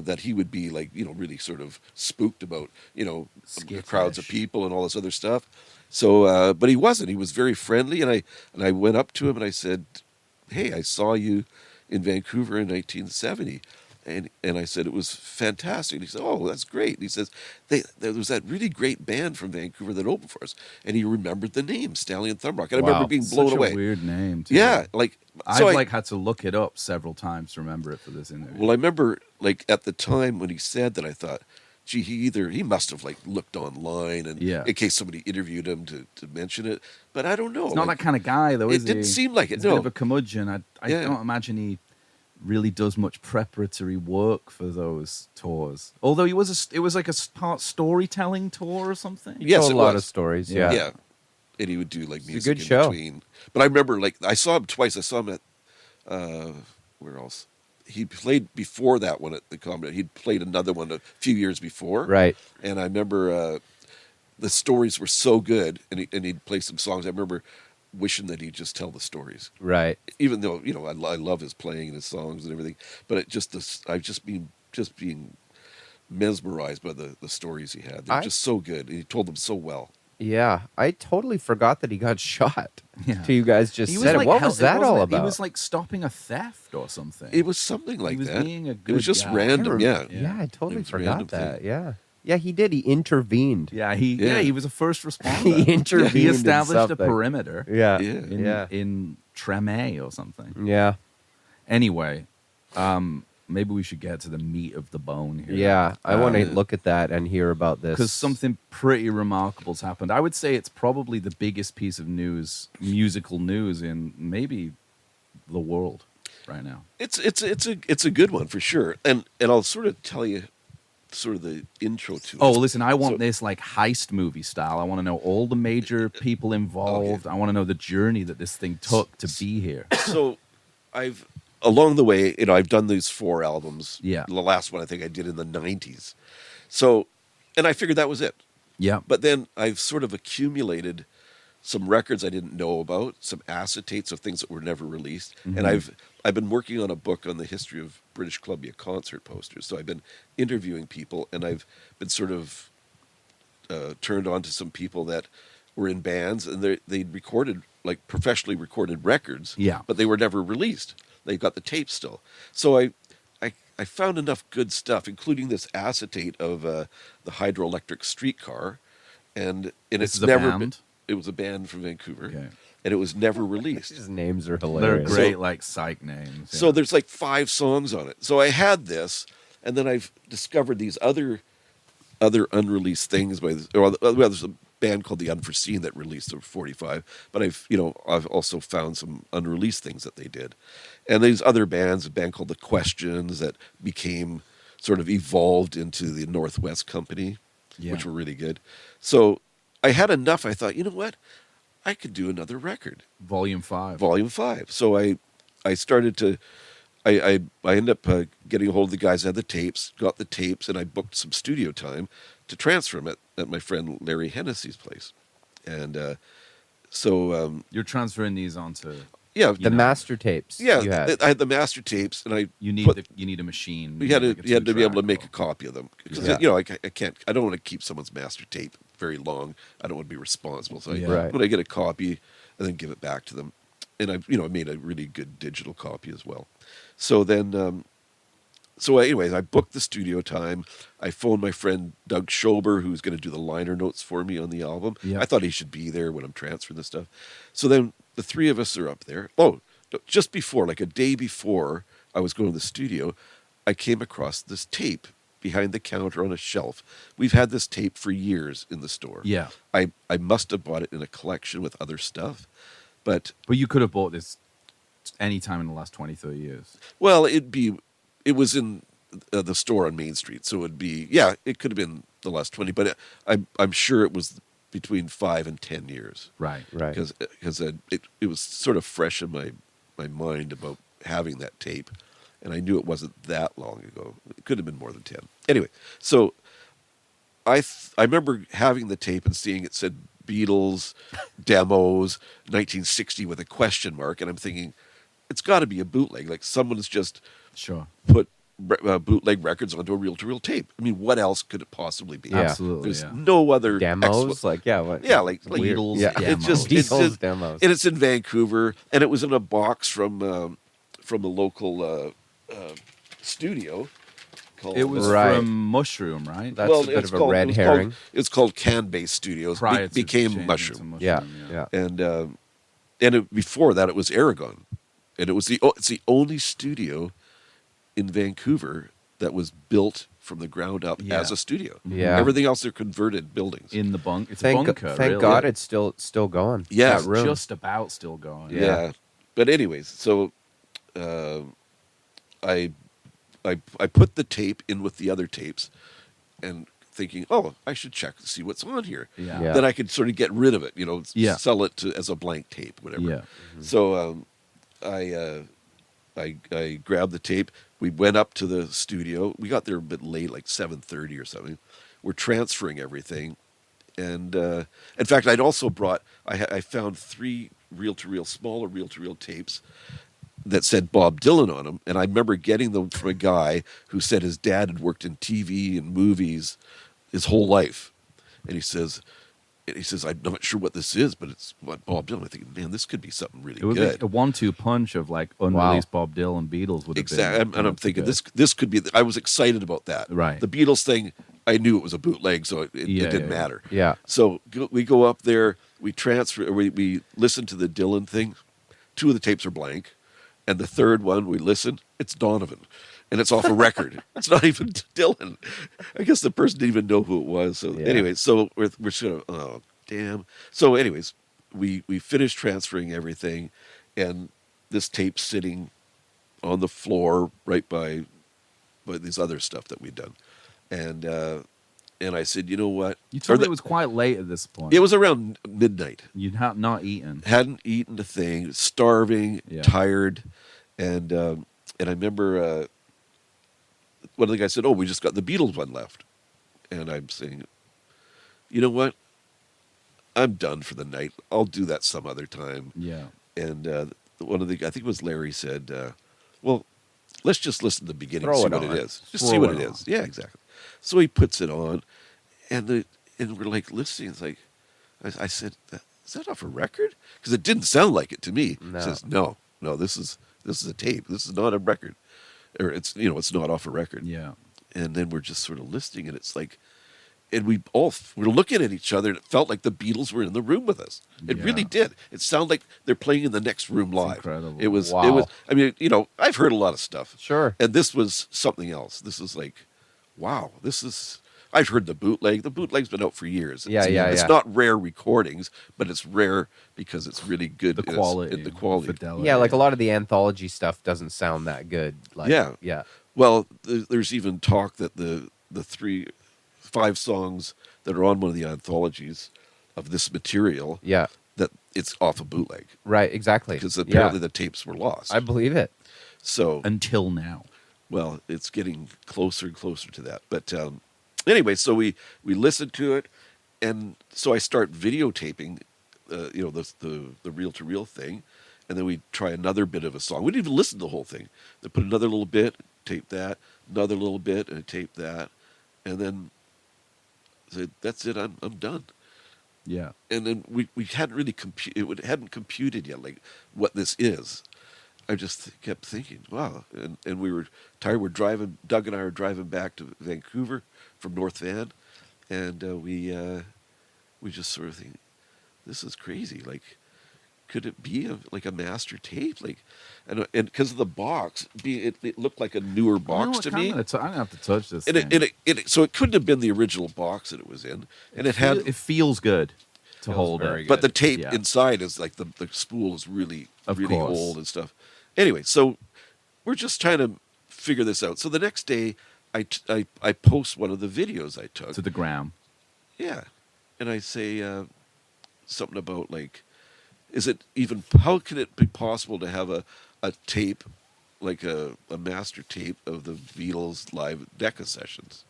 that he would be like, really sort of spooked about, the crowds of people and all this other stuff. So, but he wasn't. He was very friendly. And I went up to him and I said, hey, I saw you in Vancouver in 1970. And I said, it was fantastic. And he said, oh, that's great. And he says, there was that really great band from Vancouver that opened for us. And he remembered the name, Stallion Thumbrock. And I remember being blown away. Such a weird name, too. Yeah. I've had to look it up several times to remember it for this interview. Well, I remember, at the time when he said that, I thought, gee, he must have, looked online and in case somebody interviewed him to mention it. But I don't know. He's not that kind of guy, though, is he? It didn't seem like it, He's a bit of a curmudgeon. I don't imagine he really does much preparatory work for those tours. Although it was like a part storytelling tour or something. Yes, told a lot of stories. Yeah, yeah. And he would do music it's a good in show. between. But I remember I saw him twice. I saw him at where else? He played before that one at the Commodore. He'd played another one a few years before. Right. And I remember the stories were so good, and he'd play some songs. I remember wishing that he'd just tell the stories. Right. Even though, I love his playing and his songs and everything, but I've just being mesmerized by the stories he had. They're just so good. And he told them so well. Yeah, I totally forgot that he got shot. Yeah. So you guys just said it. What was that all about? He was stopping a theft or something. It was something like that. He was being a good It was just guy. random, yeah. Yeah, I totally forgot that. Yeah. Yeah, he did. He intervened. Yeah, he was a first responder. He intervened. He established a perimeter. Yeah. In Tremeloes or something. Yeah. Anyway, maybe we should get to the meat of the bone here. Yeah, I want to look at that and hear about this. Because something pretty remarkable's happened. I would say it's probably the biggest piece of news, musical news, in maybe the world right now. It's a good one for sure. And I'll sort of tell you sort of the intro to it. Oh, listen, I want this like heist movie style. I want to know all the major people involved. I want to know the journey that this thing took to be here. So along the way, I've done these 4 albums. Yeah. The last one I think I did in the 90s. So, and I figured that was it. Yeah. But then I've sort of accumulated some records I didn't know about, some acetates of things that were never released. Mm-hmm. And I've been working on a book on the history of British Columbia concert posters. So I've been interviewing people, and I've been sort of turned on to some people that were in bands, and they'd recorded, like professionally recorded records, Yeah. but they were never released. They got the tape still. So I found enough good stuff, including this acetate of the Hydroelectric Streetcar, and This it's is a never band? been. It was a band from Vancouver, Okay. and it was never released. These names are They're hilarious. great, like psych names. So there's like 5 songs on it. So I had this, and then I've discovered these other unreleased things by this. Well, there's a band called The Unforeseen that released a 45, but I've also found some unreleased things that they did, and these other bands, a band called The Questions that became sort of evolved into the Northwest Company, which were really good. So I had enough. I thought, you know what, I could do another record. Volume 5. Volume 5. So I started to, I ended up getting a hold of the guys that had the tapes, got the tapes, and I booked some studio time to transfer them at my friend Larry Hennessy's place. And so... You're transferring these onto... yeah. The master tapes. Yeah, you had. I had the master tapes, and You need a machine. you had like a to be able to 2-track make or- a copy of them. Because, Yeah. I don't want to keep someone's master tape very long. I don't want to be responsible. So Yeah. when I get a copy and then give it back to them. And I made a really good digital copy as well. So then, anyways, I booked the studio time. I phoned my friend Doug Schober, who's going to do the liner notes for me on the album. Yeah. I thought he should be there when I'm transferring this stuff. So then the 3 of us are up there. Oh, just before, like a day before I was going to the studio, I came across this tape behind the counter on a shelf. We've had this tape for years in the store. Yeah. I must have bought it in a collection with other stuff. But you could have bought this any time in the last 20, 30 years. well, it was in the store on Main Street, so it could have been the last 20, but I'm sure it was between 5 and 10 years. Right. Right. Because it was sort of fresh in my mind about having that tape, and I knew it wasn't that long ago. It could have been more than 10. Anyway, so I remember having the tape and seeing it said Beatles demos 1960 with a question mark, and I'm thinking it's got to be a bootleg. Like someone's just Sure. put bootleg records onto a reel-to-reel tape. I mean, what else could it possibly be? Yeah. Absolutely. There's yeah. no other Demos? What? like Beatles Yeah. demos. It's Beatles demos. and it's in Vancouver, and it was in a box from the local studio. Called, It was Right. from Mushroom, right? That's a bit of a red herring. It's called Can-Base Studios. Prior It to became changing Mushroom. to Mushroom. Yeah. And before that, it was Aragon, and it's the only studio in Vancouver that was built from the ground up Yeah. as a studio. Yeah. Everything else are converted buildings. In the bunk. It's a Thank bunker, thank really. God it's still going. Yeah. That room. Just about still going. Yeah. But anyways, so I put the tape in with the other tapes, and thinking, oh, I should check to see what's on here. Yeah. Yeah. Then I could sort of get rid of it, Yeah. sell it as a blank tape, whatever. Yeah. So I grabbed the tape. We went up to the studio. We got there a bit late, like 7:30 or something. We're transferring everything, and in fact, I'd also brought. I found 3 smaller reel-to-reel tapes that said Bob Dylan on them, and I remember getting them from a guy who said his dad had worked in TV and movies his whole life, and he says, I'm not sure what this is, but it's what Bob Dylan. I think, man, this could be something really It would good. be a 1-2 punch of like unreleased Bob Dylan Beatles would have Exactly, been. and I'm thinking this could be. I was excited about that. Right. The Beatles thing, I knew it was a bootleg, so it didn't matter. Yeah. So we go up there, we transfer, we listen to the Dylan thing. 2 of the tapes are blank, and the third one we listen, it's Donovan, and it's off a record. It's not even Dylan. I guess the person didn't even know who it was. So Yeah. anyway, so we're sort of, oh damn. So anyways, we finished transferring everything, and this tape's sitting on the floor right by this other stuff that we'd done. and I said, you know what? You told me it was quite late at this point. It was around midnight. You'd not eaten. Hadn't eaten a thing, starving, tired, and I remember one of the guys said, "Oh, we just got the Beatles one left," and I'm saying, you know what? I'm done for the night. I'll do that some other time. Yeah. And one of the, I think it was Larry, said, well, let's just listen to the beginning, Throw see it what on. it is. Just see what it is. Yeah, exactly. So he puts it on, and we're like listening. It's like, I said, is that off a record? Because it didn't sound like it to me. No. He says, no, this is a tape. This is not a record. Or it's not off a record. Yeah. And then we're just sort of listening, and it's like, and we're looking at each other, and it felt like the Beatles were in the room with us. It really did. It sounded like they're playing in the next room live. Incredible. It was. Wow. It was. I mean, I've heard a lot of stuff. Sure. And this was something else. This is like, wow. This is. I've heard the bootleg. The bootleg's been out for years. It's not rare recordings, but it's rare because it's really good. The quality. The quality. Fidelity. Yeah, like a lot of the Anthology stuff doesn't sound that good. Like, yeah. Well, there's even talk that the 5 songs that are on one of the anthologies of this material, that it's off a bootleg. Right, exactly. Because apparently the tapes were lost. I believe it. So until now. Well, it's getting closer and closer to that. But anyway, so we listened to it, and so I start videotaping, the reel-to-reel thing, and then we try another bit of a song. We didn't even listen to the whole thing. They put another little bit, tape that, another little bit, and tape that, and then said, "That's it. I'm done." Yeah. And then we hadn't really it hadn't computed yet, like what this is. I just kept thinking, wow. And we were tired. Doug and I were driving back to Vancouver from North Van, and we just sort of think, this is crazy. Like, could it be a master tape? Like, and because of the box, it looked like a newer box to me. I'm gonna have to touch this. So it couldn't have been the original box that it was in, and it feels good to hold very it. good. But the tape inside is like the spool is really old and stuff. Anyway, so we're just trying to figure this out. So the next day, I post one of the videos I took to the gram. Yeah, and I say something about like, how can it be possible to have a tape, like a master tape of the Beatles live Decca sessions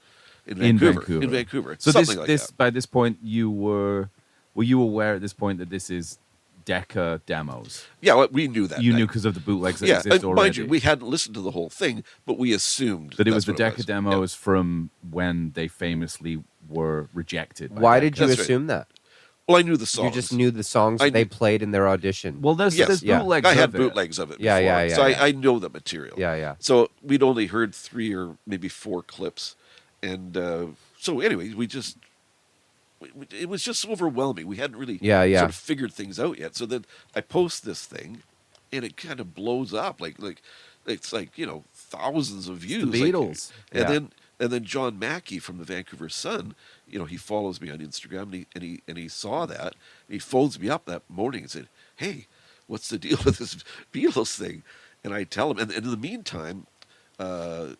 in Vancouver. So something like that. By this point, were you aware at this point that this is Decca demos? Yeah, well, we knew that. You knew because of the bootlegs that exist already. Mind you, we hadn't listened to the whole thing, but we assumed that it was the Decca demos from when they famously were rejected. Why did you assume that? Well, I knew the songs. You just knew the songs they played in their audition. Well, there's bootlegs. I had bootlegs of it before, so I know the material. Yeah. So we'd only heard 3 or maybe 4 clips, and so anyway, it was just overwhelming. We hadn't really sort of figured things out yet. So then I post this thing, and it kind of blows up like it's like thousands of views. The Beatles, and then John Mackey from the Vancouver Sun, he follows me on Instagram, and he saw that. And he phones me up that morning and said, "Hey, what's the deal with this Beatles thing?" And I tell him, and in the meantime, what's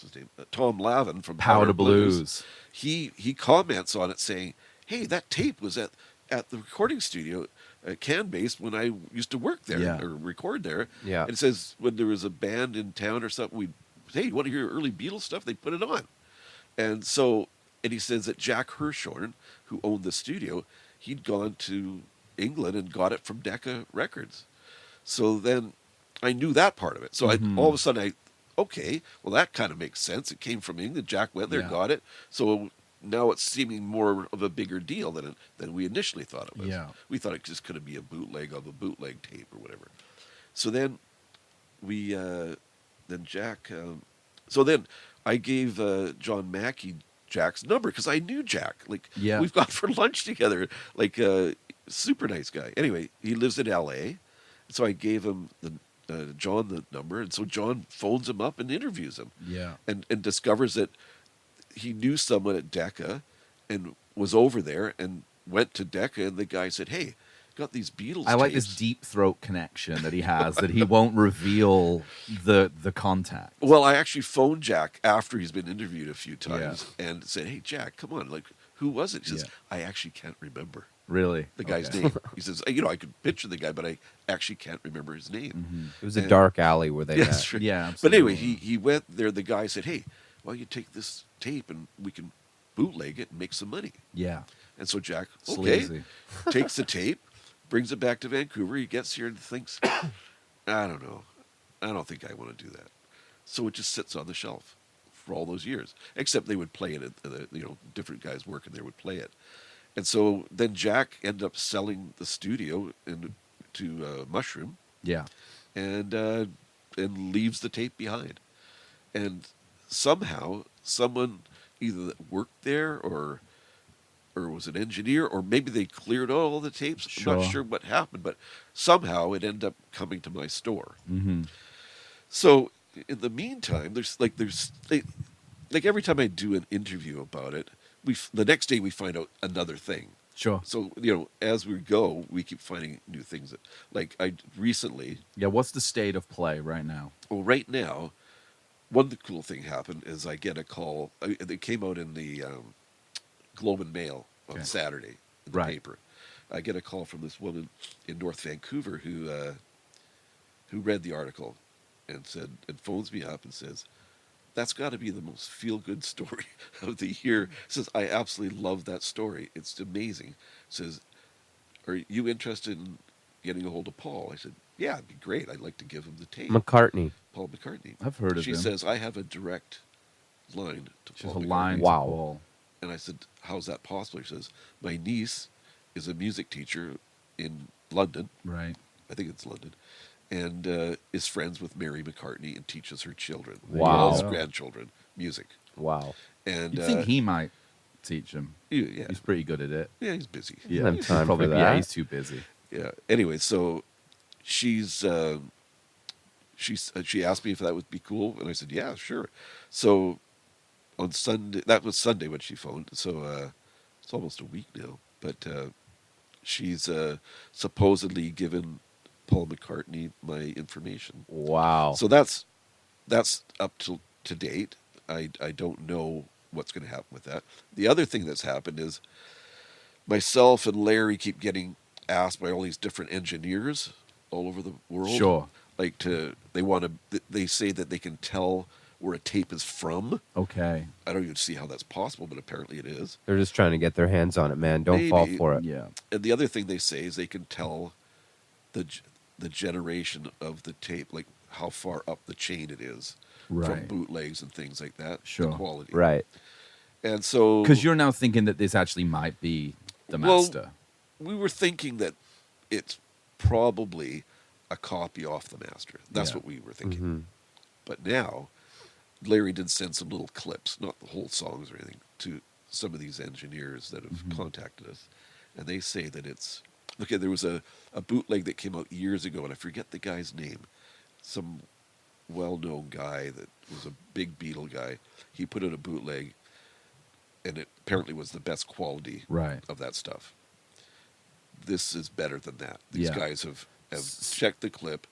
his name? Tom Lavin from Powder Blues. He comments on it saying, "Hey, that tape was at the recording studio at Canbase when I used to work there or record there." Yeah. And it says when there was a band in town or something, hey, you want to hear early Beatles stuff? They put it on. And he says that Jack Hirshhorn, who owned the studio, he'd gone to England and got it from Decca Records. So then I knew that part of it. So all of a sudden okay, well, that kind of makes sense. It came from England. Jack went there, got it. So now it's seeming more of a bigger deal than we initially thought it was. Yeah. We thought it just couldn't be a bootleg of a bootleg tape or whatever. So then Jack... so then I gave John Mackey Jack's number because I knew Jack. We've gone for lunch together. Super nice guy. Anyway, he lives in L.A., so I gave him John the number, and so John phones him up and interviews him. Yeah. And discovers that he knew someone at Decca and was over there and went to Decca, and the guy said, "Hey," got these Beatles I like this tapes." deep throat connection that he has that he won't reveal the contact. Well, I actually phoned Jack after he's been interviewed a few times and said, "Hey, Jack, come on, like, who was it?" He says, "I actually can't remember Really? the guy's name." He says, "I could picture the guy, but I actually can't remember his name." It was a dark alley where they met. Yes, right. Yeah, But absolutely. anyway, he went there. The guy said, "Hey, why don't you take this tape and we can bootleg it and make some money?" Yeah. And so Jack, Sleazy. takes the tape, brings it back to Vancouver. He gets here and thinks, "I don't know. I don't think I want to do that." So it just sits on the shelf for all those years. Except they would play it. Different guys working there would play it. And so then Jack ended up selling the studio to Mushroom, Yeah. and leaves the tape behind. And somehow someone either that worked there or was an engineer, or maybe they cleared all the tapes. I'm not sure what happened, but somehow it ended up coming to my store. Mm-hmm. So in the meantime, there's every time I do an interview about it, the next day we find out another thing. Sure. So as we go, we keep finding new things. Like I recently. Yeah. What's the state of play right now? Well, right now, one cool thing happened is I get a call. It came out in the Globe and Mail on Saturday in the paper. I get a call from this woman in North Vancouver who read the article and phones me up and says, "That's got to be the most feel-good story of the year." Says, "I absolutely love that story. It's amazing." Says, "Are you interested in getting a hold of Paul?" I said, "Yeah, it'd be great. I'd like to give him the tape." McCartney. Paul McCartney. I've heard of She him. says, "I have a direct line to She's Paul a McCartney." line. Wow. To Paul. And I said, "How's that possible?" He says, "My niece is a music teacher in London. Right. I think it's London. And is friends with Mary McCartney and teaches her children, Wow. his grandchildren, music." Wow. And You'd think he might teach him. yeah, He's pretty good at it. yeah, he's busy. Yeah. have time Probably, for Yeah, that. he's too busy. Yeah. Anyway, so she asked me if that would be cool, and I said, "Yeah, sure." So on Sunday, that was Sunday when she phoned. So it's almost a week now, but she's supposedly given Paul McCartney my information. Wow. So that's up to date. I don't know what's going to happen with that. The other thing that's happened is myself and Larry keep getting asked by all these different engineers all over the world. Sure. Like they say that they can tell where a tape is from. Okay. I don't even see how that's possible, but apparently it is. They're just trying to get their hands on it, man. Don't fall Maybe. for it. Yeah. And the other thing they say is they can tell the generation of the tape, like how far up the chain it is from Right. bootlegs and things like that. Sure. The quality. Right. And so Because you're now thinking that this actually might be the master. we were thinking that it's probably a copy off the master. That's Yeah. what we were thinking. Mhm. But now, Larry did send some little clips, not the whole songs or anything, to some of these engineers that have contacted us. And they say that it's... Okay, there was a bootleg that came out years ago, and I forget the guy's name. Some well-known guy that was a big Beatle guy. He put out a bootleg, and it apparently was the best quality Right. of that stuff. This is better than that. These Yeah. guys have checked the clip.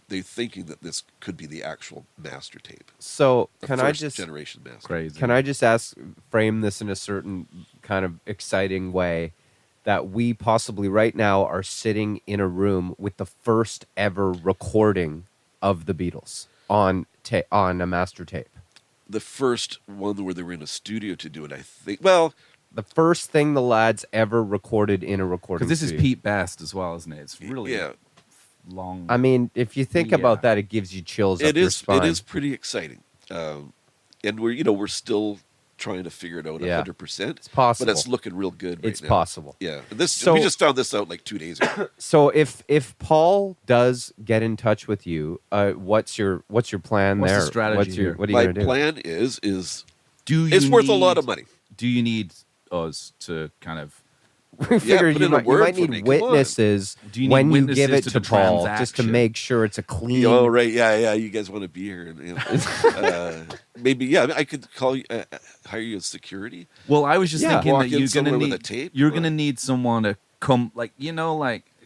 They're thinking that this could be the actual master tape. So The can I first just generation master. Crazy. Can I just frame this in a certain kind of exciting way, that we possibly right now are sitting in a room with the first ever recording of the Beatles on a master tape? The first one where they were in a studio to do it, I think. Well, The first thing the lads ever recorded in a recording Because this is studio. Pete Best as well, isn't it? It's really yeah, long. I mean, if you think Yeah. about that, it gives you chills up it your is. spine. It is pretty exciting, and we're still trying to figure it out Yeah. 100%. It's possible. but it's looking real good. Right It's now. possible. Yeah, So- we just found this out like 2 days ago. So if Paul does get in touch with you, what's your plan What's the there? strategy here? What are you My going to do? plan is do you it's worth a need- lot of money. Do you need us to kind of? We figured put you in a might word for need me. Come on. witnesses Do you need when you give witnesses it to to the Paul, just to transaction? make sure it's a clean. Oh right, yeah. You guys want to be here, and maybe yeah. I could call you, hire you as security. Well, I was just Yeah. thinking Walk that in you're gonna somewhere with need a tape, you're or- gonna need someone to come, like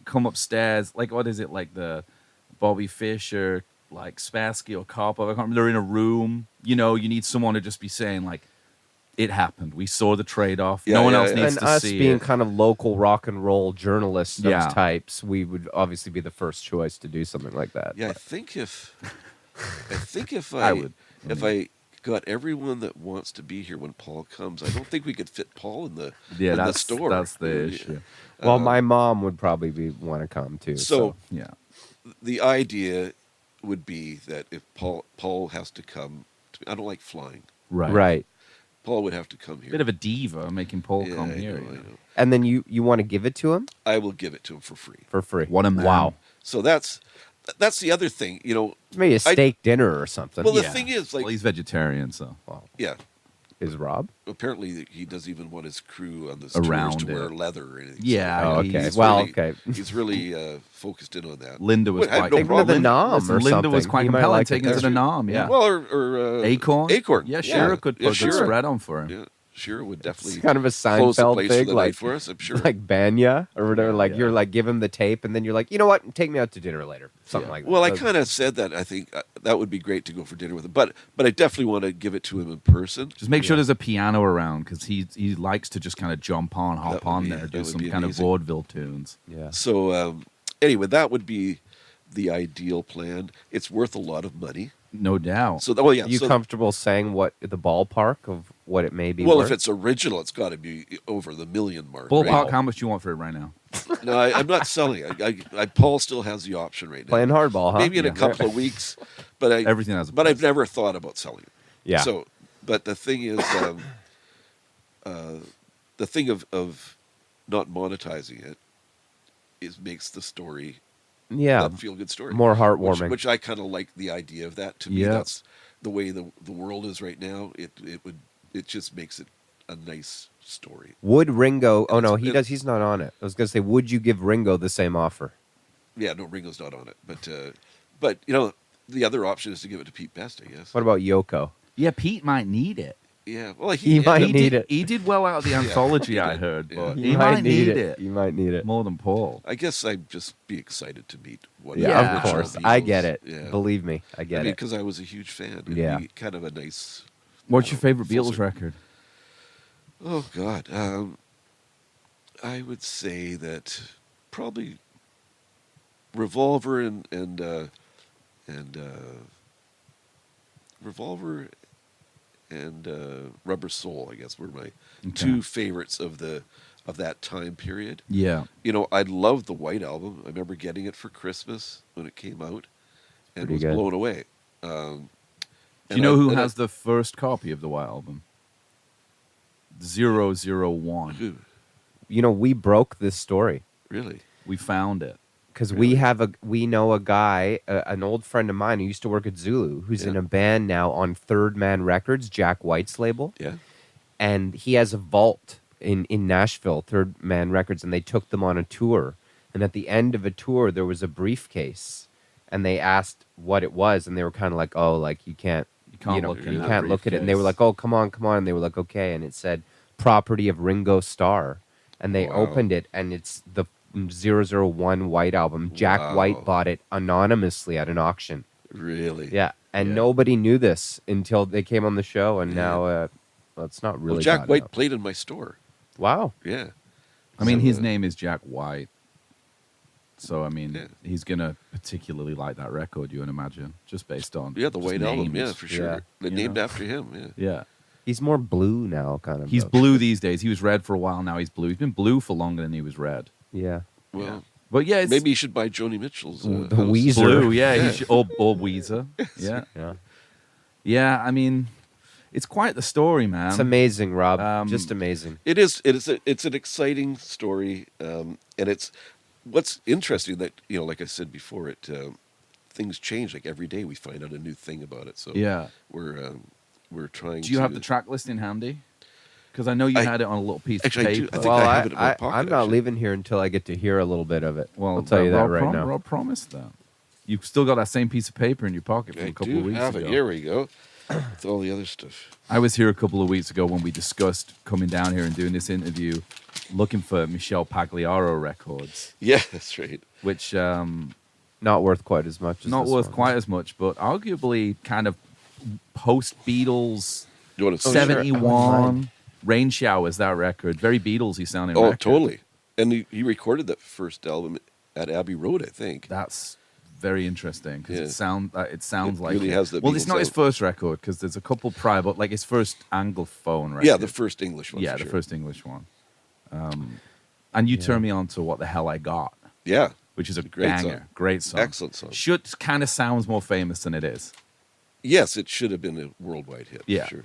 come upstairs, like what is it, like the Bobby Fischer, like Spassky or Karpov, I can't remember, they're in a room. You know, you need someone to just be saying like, it happened. We saw the trade-off. No one else needs and to us see being it. kind of local rock and roll journalists, those Yeah. types, we would obviously be the first choice to do something like that. Yeah, I think if I would. if I got everyone that wants to be here when Paul comes, I don't think we could fit Paul in the in the store. That's the issue. Well, my mom would probably want to come too. So Yeah. the idea would be that if Paul has to come, I don't like flying. Right. Paul would have to come here. Bit of a diva making Paul Yeah, come I here. know, you I know. know. And then you want to give it to him I will give it to him for free. for free. What a man. Wow. So that's the other thing, you know. Maybe a steak dinner or something. Well, the Yeah. thing is, like, Well, he's vegetarian, so. yeah. Is Rob? Apparently, he doesn't even want his crew on this Around tours to wear it. leather or anything. Yeah, Oh, he's okay. He's Well, really, okay. He's really focused in on that. Linda was Well, I have quite no Take him to the problem. Nom Listen, or Linda something. was quite He might compelling like it taking him to there. the Nom, yeah. Well, or Acorn? Acorn. Yeah, Shira could put Shira. good spread on for him. Yeah, Shira would definitely It's kind of a close the Seinfeld place for thing, the like night for us. I'm sure. like Banya or whatever. Like yeah. you're like give him the tape, and then you're like, you know what? Take me out to dinner later. Something like that. Well, I kind of said that. I think that would be great to go for dinner with him, but I definitely want to give it to him in person. Just make sure there's a piano around because he likes to just kind of jump on, That hop would on be- there, that do would some be kind amazing. of vaudeville tunes. yeah. So anyway, that would be the ideal plan. It's worth a lot of money. No doubt. So, oh yeah. Are you so, comfortable saying what the ballpark of what it may be? well, worth? if it's original, it's got to be over the million mark. Ballpark, right? how much do you want for it right now? No, I'm not selling it. Paul still has the option right now. playing hardball, huh? Maybe in a couple of weeks, but Everything has a But price. I've never thought about selling it. Yeah. So, but the thing is, the thing of not monetizing it makes the story Yeah. a feel good story, More heartwarming. Which I kind of like the idea of that. To me, Yeah. that's the way the world is right now. It just makes it a nice story. Would Ringo? Oh no, It's- He's not on it. I was gonna say, would you give Ringo the same offer? Yeah, no, Ringo's not on it, but you know, the other option is to give it to Pete Best, I guess. What about Yoko? Yeah, Pete might need it. Yeah, well, He might He need did, it. He did well out of the anthology, he I did, heard, yeah. but You he might need it You might need it. more than Paul. I guess I'd just be excited to meet one. Yeah, Yeah, of sure, course. Beatles. I get it. Yeah. Believe me, I get it. because I was a huge fan. It'd Yeah. be kind of a nice. What's your favorite full Beatles circle. record? Oh God, I would say that probably Revolver and Revolver and Rubber Soul, I guess, were my two favorites of that time period. Yeah. You know, I loved the White Album. I remember getting it for Christmas when it came out, and Pretty was good. blown away. Do you know who has the first copy of the White Album? 001. Who? You know, we broke this story Really? We found it. because Really? we know a guy, an old friend of mine who used to work at Zulu, who's in Yeah. a band now on Third Man Records, Jack White's label, Yeah. and he has a vault in Nashville, Third Man Records, and they took them on a tour. And at the end of a tour, there was a briefcase, and they asked what it was, and they were kind of like, "Oh, like you can't look in you that can't look at it." And they were briefcase. like, "Oh, come on," and they were like, "Okay," and it said "Property of Ringo Starr," and they Wow. opened it, and it's the 001 White Album. Jack Wow. White bought it anonymously at an auction. Really? Yeah, and Yeah. nobody knew this until they came on the show, and Yeah. now well, it's not really. Well, Jack gotten White out. played in my store. Wow. Yeah. I mean, So, his name is Jack White. So, I mean, Yeah. he's going to particularly like that record, you would imagine, just based on Yeah, the just White Album. Yeah, names. for sure. Yeah. They're You named know? after him. Yeah. Yeah. He's more blue now, kind of. He's though. blue these days. He was red for a while. Now he's blue. He's been blue for longer than he was red. Yeah. Well, Yeah. But yeah, it's maybe you should buy Joni Mitchell's. The house. Weezer. blue. Yeah. Yeah. He should, or Weezer. Yeah. Yeah. Yeah. I mean, it's quite the story, man. It's amazing, Rob. Um, Just amazing. It is. It's an exciting story, and it's what's interesting that like I said before, things change. Like every day, we find out a new thing about it. So Yeah. we're trying. Do you to, have the track list in handy? Because I know you I- had it on a little piece Actually, I of do. paper. I think I have it in my pocket, I'm not actually. leaving here until I get to hear a little bit of it. Well, I'll tell you that Rob right now. Rob promised that. You've still got that same piece of paper in your pocket from I a couple do of weeks have ago. it. Here we go. with all the other stuff. I was here a couple of weeks ago when we discussed coming down here and doing this interview, looking for Michel Pagliaro records, Yeah, that's right. which Not worth quite as much. As not this worth one. quite as much, but arguably kind of post Beatles. You want to 71 Rain Showers, that record, very Beatlesy sounding. Oh, record. totally. And he recorded that first album at Abbey Road, I think. That's very interesting because Yeah. it sounds It like really has the well, it's Beatles not his sound. first record because there's a couple prior, but like his first Anglophone record. Yeah, the first English one. yeah, for the sure. first English one. And you turned me on to What the Hell I Got, Yeah, which is a Great banger, song. great song, Excellent song. Should kind of sounds more famous than it is. yes, it should have been a worldwide hit. Yeah. for sure.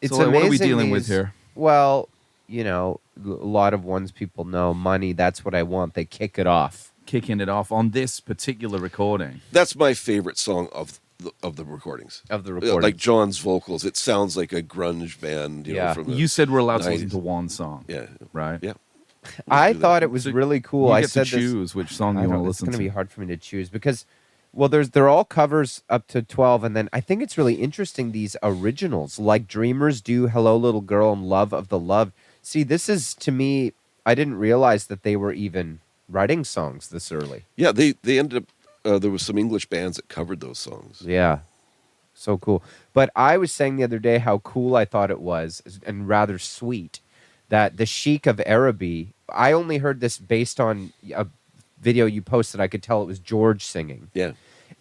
It's So, like, what are we amazing dealing with these- here? Well, you know, a lot of ones people know. Money, that's what I want. They kick it off. Kicking it off on this particular recording. That's my favorite song of the recordings. Of the Like recordings. John's vocals, it sounds like a grunge band. You Yeah. know, from the You said we're allowed to 90s. listen to one song, Yeah, right? yeah. I do that. thought it was So really cool. You I get said to this. choose which song I you want don't- to it's listen going to. to be hard for me to choose because, well, they're all covers up to 12, and then I think it's really interesting these originals, like Dreamers do "Hello Little Girl" and "Love of the Love." See, this is to me. I didn't realize that they were even writing songs this early. Yeah, they ended up. There was some English bands that covered those songs. Yeah, so cool. But I was saying the other day how cool I thought it was, and rather sweet, that the Sheik of Araby. I only heard this based on a video you posted. I could tell it was George singing. Yeah,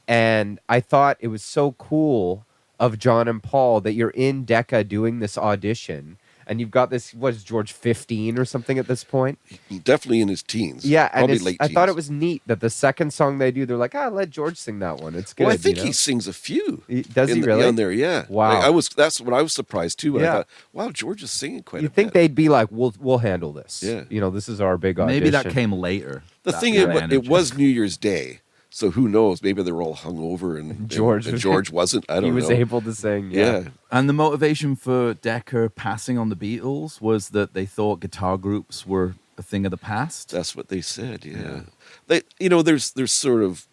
And I thought it was so cool of John and Paul that you're in Decca doing this audition, and you've got this. What is George 15 or something at this point? definitely in his teens. Yeah, and probably it's, late. I thought teens. it was neat that the second song they do, they're like, let George sing that one. It's good. Well, I think you know? he sings a few. Does he really? on there? Yeah. Wow. I was. That's what I was surprised too. When Yeah. I thought, wow, George is singing quite You a think bit. they'd be like, we'll handle this. Yeah. You know, this is our big audition. Maybe that came later. The that thing kind of is, it energy. was New Year's Day, so who knows? Maybe they were all hungover and George and was- George wasn't. I don't he know. was able to sing. Yeah. And the motivation for Decca passing on the Beatles was that they thought guitar groups were a thing of the past. That's what they said. Yeah. They, there's sort of.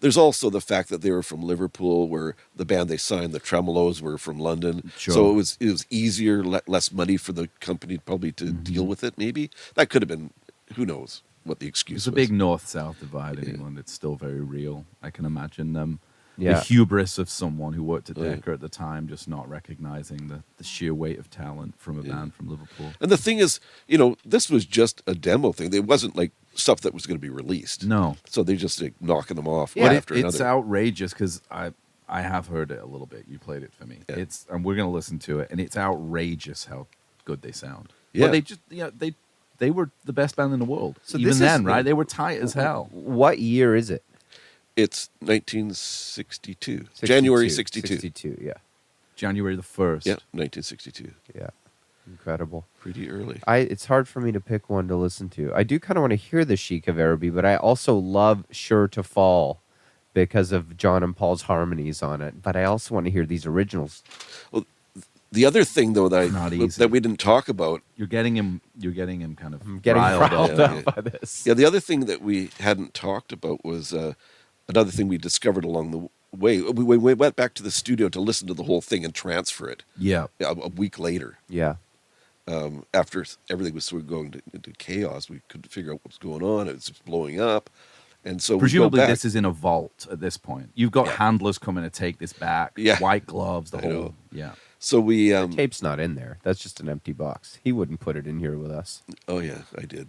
There's also the fact that they were from Liverpool, where the band they signed, the Tremeloes, were from London. Sure. So it was easier, less money for the company probably to deal with it. Maybe that could have been. Who knows what the excuse It's a was? big north-south divide in England. It's still very real. I can imagine the Yeah. hubris of someone who worked at Yeah. Decca at the time just not recognizing the sheer weight of talent from a band from Liverpool. And the thing is, this was just a demo thing. It wasn't like stuff that was going to be released. No. So they just like knocking them off But one after it's another. outrageous because I have heard it a little bit. You played it for me. Yeah. And we're going to listen to it, and it's outrageous how good they sound. Yeah. But they were the best band in the world. So Even this then, is- right? They were tight as hell. What year is it? It's 1962. January 62. 62, yeah. January the 1st. Yeah, 1962. Yeah. Incredible. Pretty early. It's hard for me to pick one to listen to. I do kind of want to hear the Sheik of Araby, but I also love Sure to Fall because of John and Paul's harmonies on it. But I also want to hear these originals. The other thing, though, Not easy. that we didn't talk about, You're getting him kind of I'm getting riled riled up. up Yeah. by this. the other thing that we hadn't talked about was another thing we discovered along the way. We went back to the studio to listen to the whole thing and transfer it Yeah. a week later. Yeah. After everything was sort of going into chaos, we couldn't figure out what was going on. It was just blowing up. And so Presumably we went back. this is in a vault at this point. You've got Yeah. handlers coming to take this back. Yeah. White gloves, the I whole. know. Yeah. So we, Tape's not in there. That's just an empty box. He wouldn't put it in here with us. oh yeah, I did.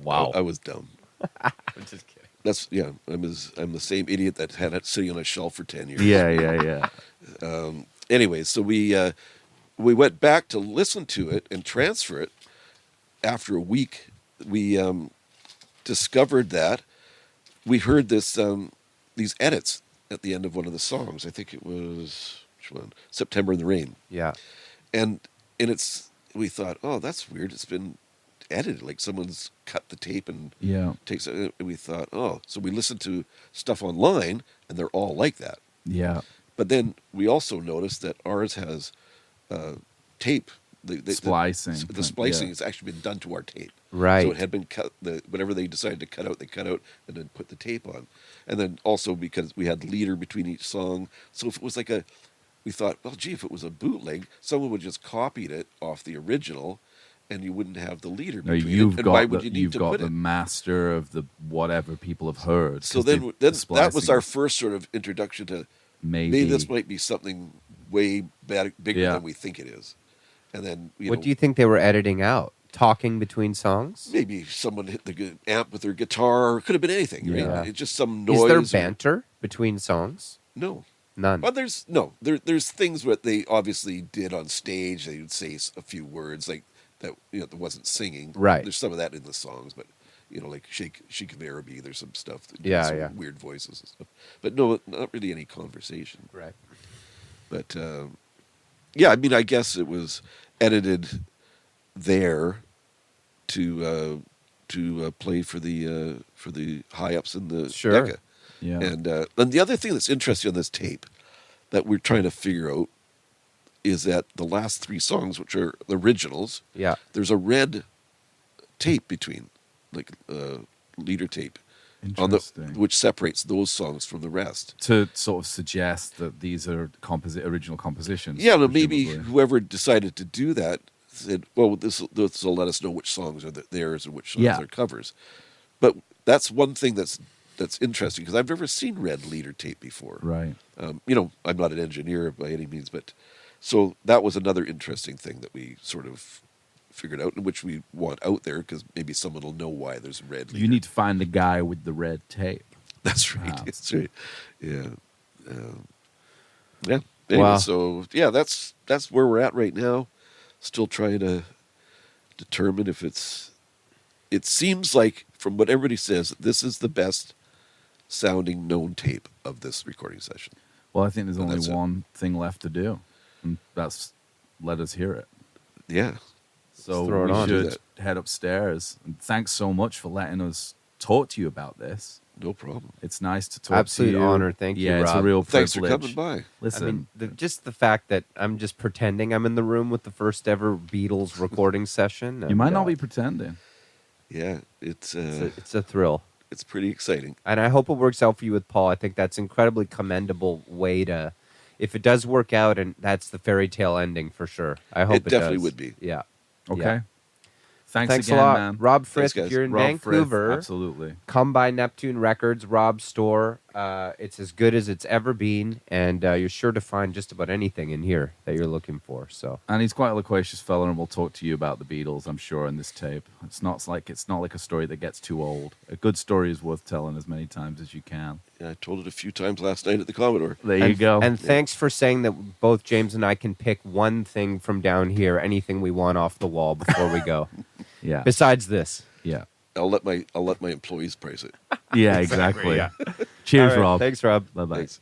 Wow. I was dumb. I'm just kidding. That's I'm the same idiot that had it sitting on a shelf for 10 years. Yeah. Anyway, so we went back to listen to it and transfer it. After a week, we discovered that we heard these edits at the end of one of the songs. I think it was which one? September in the Rain. Yeah. And we thought, oh, that's weird. It's been edited, like someone's cut the tape and Yeah. takes it. And we thought, oh, so we listened to stuff online, and they're all like that. Yeah. But then we also noticed that ours has tape. The Splicing. The splicing Yeah. has actually been done to our tape. Right. So it had been cut. Whatever they decided to cut out, they cut out and then put the tape on. And then also because we had leader between each song, so if it was like a we thought, well, gee, if it was a bootleg, someone would just copied it off the original, and you wouldn't have the leader No, between you've it. And got why would you need you've to got put the it? master of the whatever people have heard. So 'cause then, the that was splicing our is first sort of introduction to maybe this might be something way bigger Yeah. than we think it is. And then, What do you think they were editing out? Talking between songs? maybe someone hit the amp with their guitar. It could have been anything. Yeah. Right? It's just some noise. Is there or- banter between songs? No. None. Well, there's things that they obviously did on stage. They would say a few words like that. That wasn't singing. Right. There's some of that in the songs, but like Sheik of Araby, there's some stuff that Yeah, some yeah. weird voices and stuff. But no, not really any conversation. Right. But yeah, I mean, I guess it was edited there to play for the high ups in the Sure. Decca. yeah. And the other thing that's interesting on this tape that we're trying to figure out is that the last 3 songs, which are the originals, Yeah. there's a red tape between, like leader tape, Interesting. which separates those songs from the rest. To sort of suggest that these are original compositions. Yeah, but maybe presumably. whoever decided to do that said, "Well, this will let us know which songs are theirs and which songs Yeah. are covers." But that's one thing that's interesting because I've never seen red leader tape before. Right. I'm not an engineer by any means, but so that was another interesting thing that we sort of figured out, and which we want out there because maybe someone will know why there's red. You need to find the guy with the red tape. That's right. Wow. That's right. Yeah. Yeah. Anyway, Wow. So yeah, that's where we're at right now. Still trying to determine if it seems like from what everybody says, this is the best sounding known tape of this recording session. Well, I think there's And only that's it. one thing left to do, and that's let us hear it. Yeah. So throw it we on. Do should head upstairs. And thanks so much for letting us talk to you about this. No problem. It's nice to talk Absolute to you. honor. Thank you, Yeah, it's a Rob. real Thanks for privilege. coming by. Listen, I mean, just the fact that I'm just pretending I'm in the room with the first ever Beatles recording session. you might and, not be pretending. Yeah, it's It's a thrill. it's pretty exciting. And I hope it works out for you with Paul. I think that's incredibly commendable way to, if it does work out, and that's the fairy tale ending for sure. I hope it definitely does. would be. Yeah. Okay. Yeah. Thanks a again, lot, man. Rob Frith. Thanks, guys. If you're in Rob Frith, Vancouver, absolutely. come by Neptoon Records, Rob's store. It's as good as it's ever been, and you're sure to find just about anything in here that you're looking for. So And he's quite a loquacious fella, and we'll talk to you about the Beatles, I'm sure, in this tape. It's not like a story that gets too old. A good story is worth telling as many times as you can. Yeah, I told it a few times last night at the Commodore. There you and, go. And thanks for saying that both James and I can pick one thing from down here, anything we want off the wall before we go. yeah, Besides this. yeah, I'll let my employees price it. yeah, exactly. yeah. Cheers, All right, Rob. Thanks, Rob. Bye bye. Thanks.